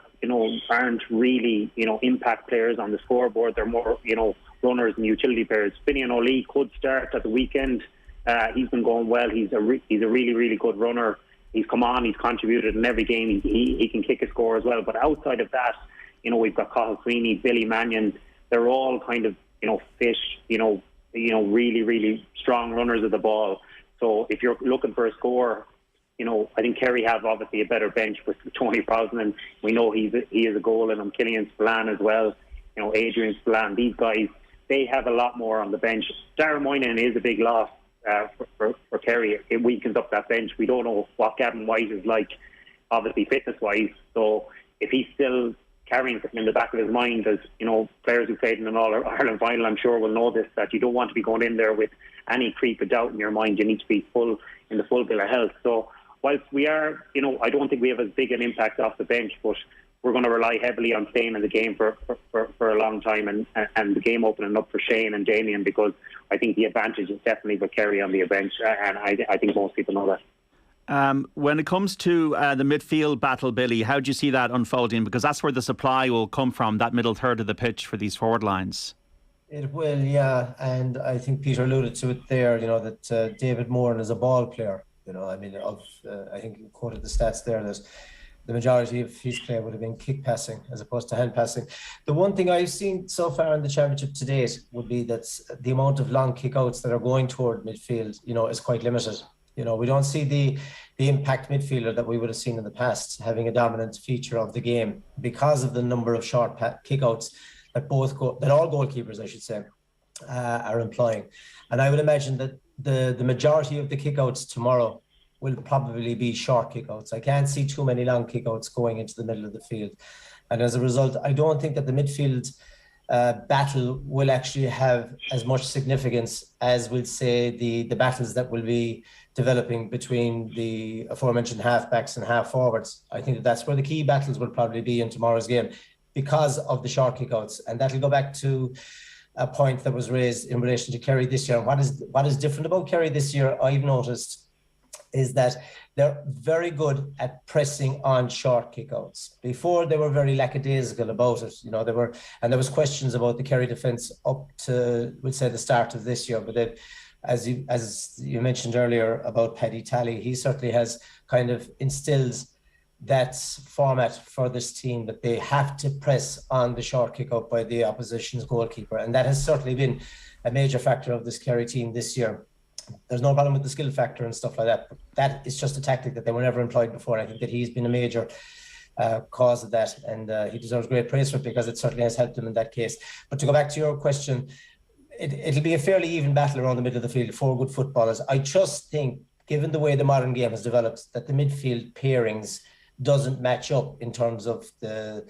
aren't really, impact players on the scoreboard. They're more, runners and utility players. Finian O'Lee could start at the weekend. He's been going well. He's a really, really good runner. He's come on. He's contributed in every game. He can kick a score as well. But outside of that, we've got Cathal Sweeney, Billy Mannion. They're all kind of, fish, really, really strong runners of the ball. So if you're looking for a score, I think Kerry have obviously a better bench with Tony Brosnan. We know he is a goal, and Killian Spillane as well. Adrian Spillane. These guys, they have a lot more on the bench. Darren Moynihan is a big loss for Kerry. It weakens up that bench. We don't know what Gavin White is like, obviously fitness-wise. So if he's still carrying something in the back of his mind, as players who played in an All-Ireland final, I'm sure will know this, that you don't want to be going in there with any creep of doubt in your mind. You need to be in the full bill of health. So whilst we are, I don't think we have as big an impact off the bench, but we're going to rely heavily on staying in the game for a long time, and the game opening up for Shane and Damien, because I think the advantage is definitely with Kerry on the bench, and I think most people know that. When it comes to the midfield battle, Billy, how do you see that unfolding? Because that's where the supply will come from, that middle third of the pitch for these forward lines. It will, yeah, and I think Peter alluded to it there, that David Moran is a ball player. I think you quoted the stats there, that the majority of his play would have been kick passing as opposed to hand passing. The one thing I've seen so far in the championship to date would be that the amount of long kickouts that are going toward midfield, is quite limited. We don't see the impact midfielder that we would have seen in the past having a dominant feature of the game because of the number of short kickouts that all goalkeepers, I should say, are employing. And I would imagine that the majority of the kickouts tomorrow will probably be short kickouts. I can't see too many long kickouts going into the middle of the field. And as a result, I don't think that the midfield battle will actually have as much significance as we'll say the battles that will be developing between the aforementioned half-backs and half-forwards. I think that's where the key battles will probably be in tomorrow's game because of the short kickouts. And that'll go back to a point that was raised in relation to Kerry this year. And what is different about Kerry this year, I've noticed, is that they're very good at pressing on short kickouts. Before, they were very lackadaisical about it. You know, there was questions about the Kerry defence up to, we'll say, the start of this year. But as you mentioned earlier about Paddy Talley, he certainly has kind of instilled that format for this team, that they have to press on the short kick out by the opposition's goalkeeper. And that has certainly been a major factor of this Kerry team this year. There's no problem with the skill factor and stuff like that, but that is just a tactic that they were never employed before. I think that he's been a major cause of that, and he deserves great praise for it, because it certainly has helped him in that case. But to go back to your question, it'll be a fairly even battle around the middle of the field, 4 good footballers. I just think, given the way the modern game has developed, that the midfield pairings doesn't match up in terms of the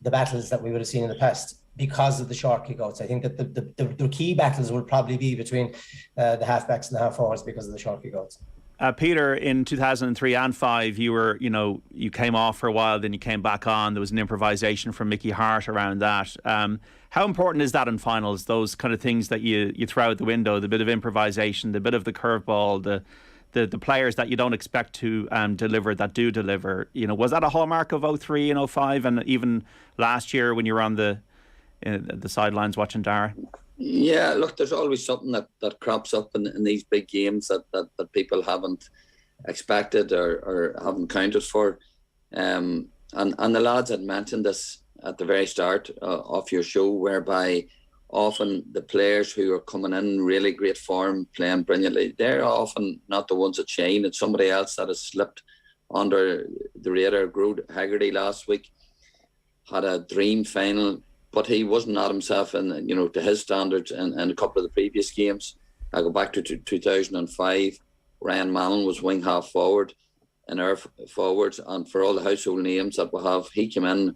battles that we would have seen in the past, because of the short kickouts. I think that the key battles will probably be between the halfbacks and the half forwards because of the short kickouts. Peter, in 2003 and 5, you came off for a while, then you came back on. There was an improvisation from Mickey Hart around that. How important is that in finals? Those kind of things that you throw out the window, the bit of improvisation, the bit of the curveball, the players that you don't expect to deliver that do deliver. You know, was that a hallmark of 03 and 05, and even last year when you were on the sidelines watching Dara? Yeah, look, there's always something that crops up in these big games that people haven't expected or haven't counted for. And the lads had mentioned this at the very start of your show, whereby often the players who are coming in really great form, playing brilliantly, they're often not the ones that shine. It's somebody else that has slipped under the radar. Grode Haggerty last week had a dream final, but he wasn't at himself to his standards in a couple of the previous games. I go back to 2005. Ryan Mallon was wing half forward and our forwards, and for all the household names that we have, he came in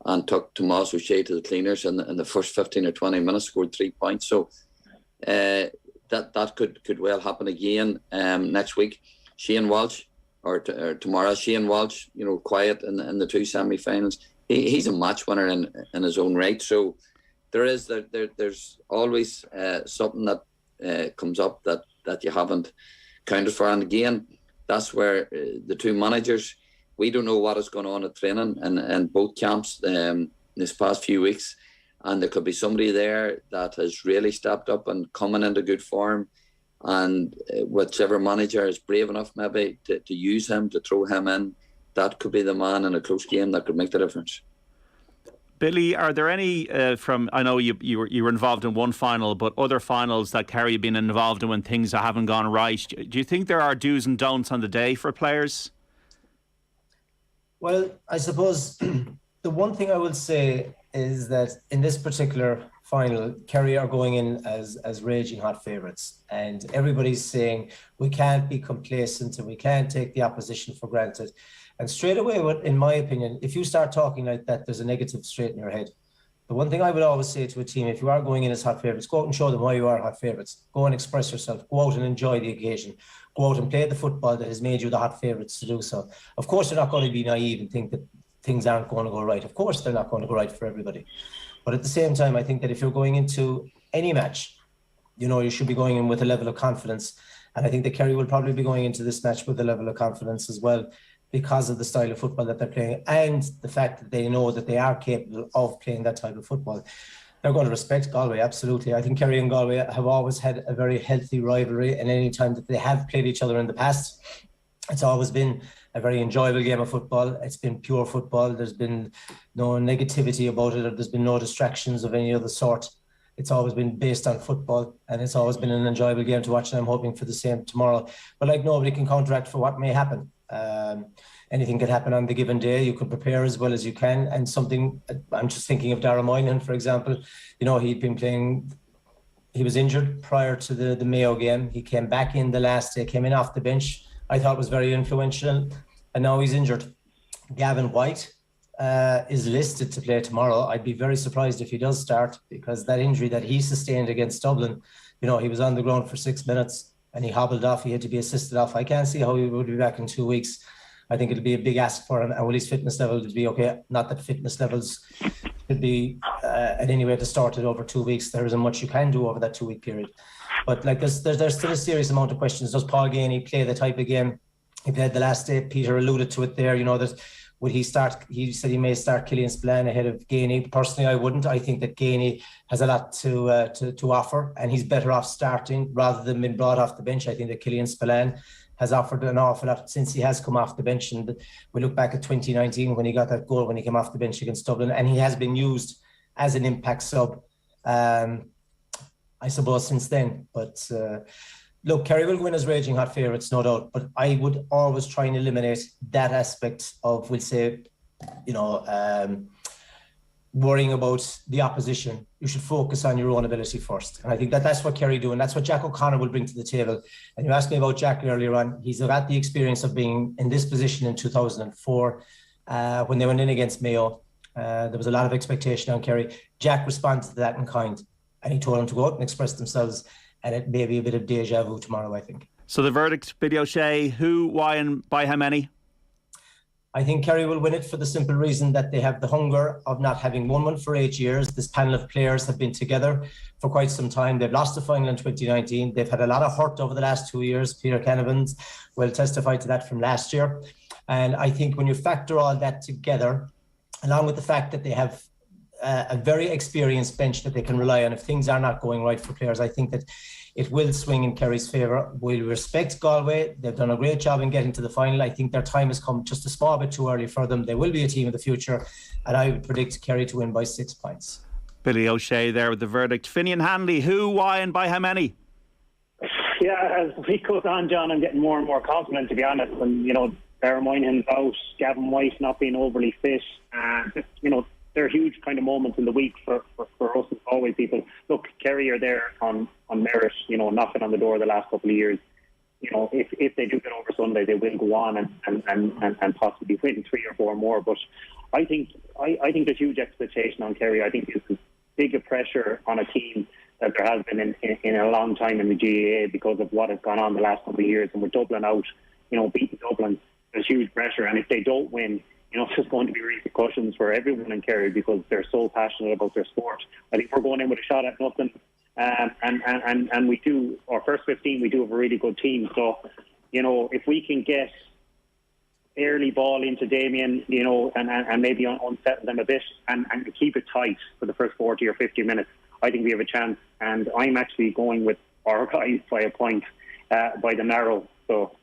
and took Tomas O'Shea to the cleaners in the first 15 or 20 minutes, scored 3 points. So that could well happen again next week. Shane Walsh, or tomorrow, Shane Walsh, quiet in the 2 semi-finals. He's a match winner in his own right. So there's always something that comes up that you haven't counted for. And again, that's where the 2 managers, we don't know what is going on at training and both camps this past few weeks. And there could be somebody there that has really stepped up and coming into good form. And whichever manager is brave enough maybe to use him, to throw him in, that could be the man in a close game that could make the difference. Billy, are there any I know you were involved in one final, but other finals that Kerry have been involved in when things haven't gone right? Do you think there are do's and don'ts on the day for players? Well, I suppose the one thing I would say is that in this particular final, Kerry are going in as raging hot favourites, and everybody's saying we can't be complacent and we can't take the opposition for granted. And straight away, in my opinion, if you start talking like that, there's a negative straight in your head. The one thing I would always say to a team, if you are going in as hot favourites, go out and show them why you are hot favourites. Go and express yourself. Go out and enjoy the occasion. Go out and play the football that has made you the hot favourites to do so. Of course, you're not going to be naive and think that things aren't going to go right. Of course, they're not going to go right for everybody. But at the same time, I think that if you're going into any match, you should be going in with a level of confidence. And I think that Kerry will probably be going into this match with a level of confidence as well, because of the style of football that they're playing and the fact that they know that they are capable of playing that type of football. They're going to respect Galway, absolutely. I think Kerry and Galway have always had a very healthy rivalry, and any time that they have played each other in the past, it's always been a very enjoyable game of football. It's been pure football. There's been no negativity about it, or there's been no distractions of any other sort. It's always been based on football, and it's always been an enjoyable game to watch, and I'm hoping for the same tomorrow. But nobody can counteract for what may happen. Anything could happen on the given day. You can prepare as well as you can, and I'm just thinking of Dara Moynihan, for example. He'd been playing, he was injured prior to the Mayo game. He came back in the last day, came in off the bench. I thought was very influential, and now he's injured. Gavin White is listed to play tomorrow. I'd be very surprised if he does start, because that injury that he sustained against Dublin, he was on the ground for 6 minutes and he hobbled off. He had to be assisted off. I can't see how he would be back in 2 weeks. I think it'll be a big ask for him, and will his fitness levels be okay? Not that fitness levels should be at any rate, to start it over 2 weeks. There isn't much you can do over that 2 week period. But like there's still a serious amount of questions. Does Paul Geaney play the type of game he played the last day? Peter alluded to it there. You know, would he start? He said he may start Killian Spillane ahead of Geaney. Personally, I wouldn't. I think that Geaney has a lot to offer, and he's better off starting rather than being brought off the bench. I think that Killian Spillane has offered an awful lot since he has come off the bench. And we look back at 2019 when he got that goal when he came off the bench against Dublin, and he has been used as an impact sub, I suppose, since then. But look, Kerry will go in as raging hot favourites, no doubt. But I would always try and eliminate that aspect of, we'll say, you know, worrying about the opposition. You should focus on your own ability first. And I think that's what Kerry do, and that's what Jack O'Connor will bring to the table. And you asked me about Jack earlier on. He's got the experience of being in this position in 2004 when they went in against Mayo. There was a lot of expectation on Kerry. Jack responded to that in kind, and he told them to go out and express themselves, and it may be a bit of deja vu tomorrow, I think. So the verdict, Billy O'Shea, who, why and by how many? I think Kerry will win it for the simple reason that they have the hunger of not having won one for 8 years. This panel of players have been together for quite some time. They've lost the final in 2019. They've had a lot of hurt over the last 2 years. Peter Canavan will testify to that from last year. And I think when you factor all that together, along with the fact that they have a very experienced bench that they can rely on if things are not going right for players, I think that it will swing in Kerry's favour. We'll respect Galway. They've done a great job in getting to the final. I think their time has come just a small bit too early for them. They will be a team of the future, and I would predict Kerry to win by 6 points. Billy O'Shea there with the verdict. Finian Hanley, who, why and by how many? Yeah, as the week goes on, John, I'm getting more and more confident, to be honest. And, you know, Darren Moynihan's out, Gavin White not being overly fit. You know, there are huge kind of moments in the week for us as Galway people. Look, Kerry are there on merit, you know, knocking on the door the last couple of years. You know, if they do get over Sunday, they will go on and possibly win 3 or 4 more. But I think there's huge expectation on Kerry. I think there's as big a pressure on a team that there has been in a long time in the GAA because of what has gone on the last couple of years. And with Dublin out, you know, beating Dublin, there's huge pressure. And if they don't win, you know, there's going to be repercussions for everyone in Kerry because they're so passionate about their sport. I think we're going in with a shot at nothing. And we do, our first 15, we do have a really good team. So, you know, if we can get early ball into Damien, you know, and maybe unsettle them a bit and keep it tight for the first 40 or 50 minutes, I think we have a chance. And I'm actually going with our guys by a point, by the narrow. So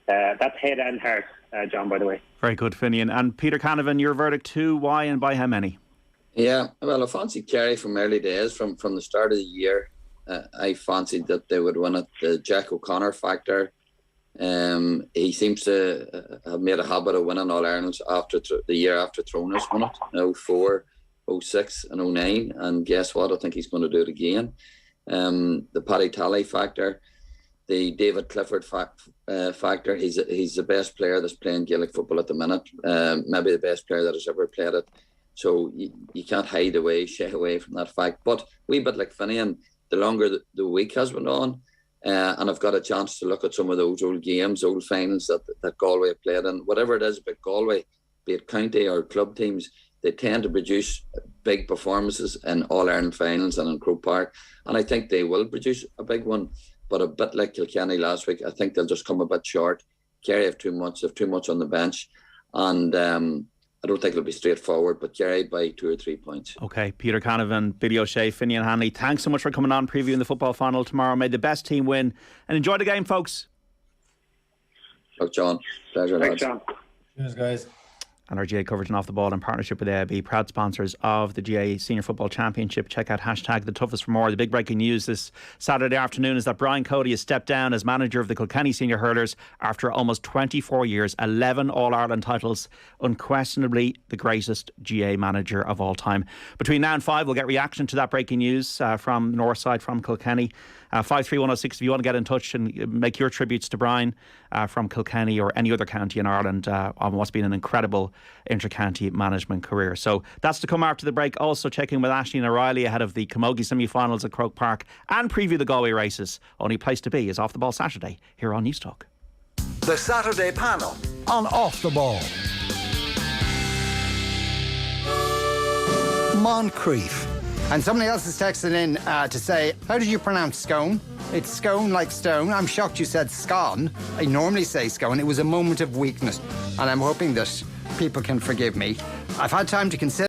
that's head and heart, John, by the way. Very good, Finian. And Peter Canavan, your verdict, who, why and by how many? Yeah, well, I fancied Kerry from early days, from the start of the year. I fancied that they would win it. The Jack O'Connor factor. He seems to have made a habit of winning All-Ireland after the year after Tyrone has won it. 04, 06 and 09. And guess what? I think he's going to do it again. The Paddy Talley factor. The David Clifford factor. He's the best player that's playing Gaelic football at the minute. Maybe the best player that has ever played it. So you can't shy away from that fact. But a wee bit like Finian, the longer the week has went on, and I've got a chance to look at some of those old games, old finals that Galway played in. Whatever it is about Galway, be it county or club teams, they tend to produce big performances in All-Ireland finals and in Croke Park. And I think they will produce a big one. But a bit like Kilkenny last week, I think they'll just come a bit short. Kerry have too much on the bench. And I don't think it'll be straightforward, but Kerry by 2 or 3 points. Okay, Peter Canavan, Billy O'Shea, Finian Hanley, thanks so much for coming on, previewing the football final tomorrow. May the best team win. And enjoy the game, folks. Look, John. Pleasure, Thanks, lads. John. Cheers, guys. And our GA coverage and Off the Ball in partnership with AIB, proud sponsors of the GA Senior Football Championship. Check out hashtag the toughest for more. The big breaking news this Saturday afternoon is that Brian Cody has stepped down as manager of the Kilkenny Senior Hurlers after almost 24 years, 11 All-Ireland titles, unquestionably the greatest GA manager of all time. Between now and 5 we'll get reaction to that breaking news from Northside, from Kilkenny. 53106 if you want to get in touch and make your tributes to Brian from Kilkenny or any other county in Ireland on what's been an incredible inter-county management career. So that's to come after the break. Also checking with Aisling O'Reilly ahead of the Camogie semi-finals at Croke Park and preview the Galway races. Only place to be is Off the Ball Saturday here on News Talk. The Saturday panel on Off the Ball. Moncrief. And somebody else is texting in to say, how did you pronounce scone? It's scone like stone. I'm shocked you said scone. I normally say scone. It was a moment of weakness. And I'm hoping that people can forgive me. I've had time to consider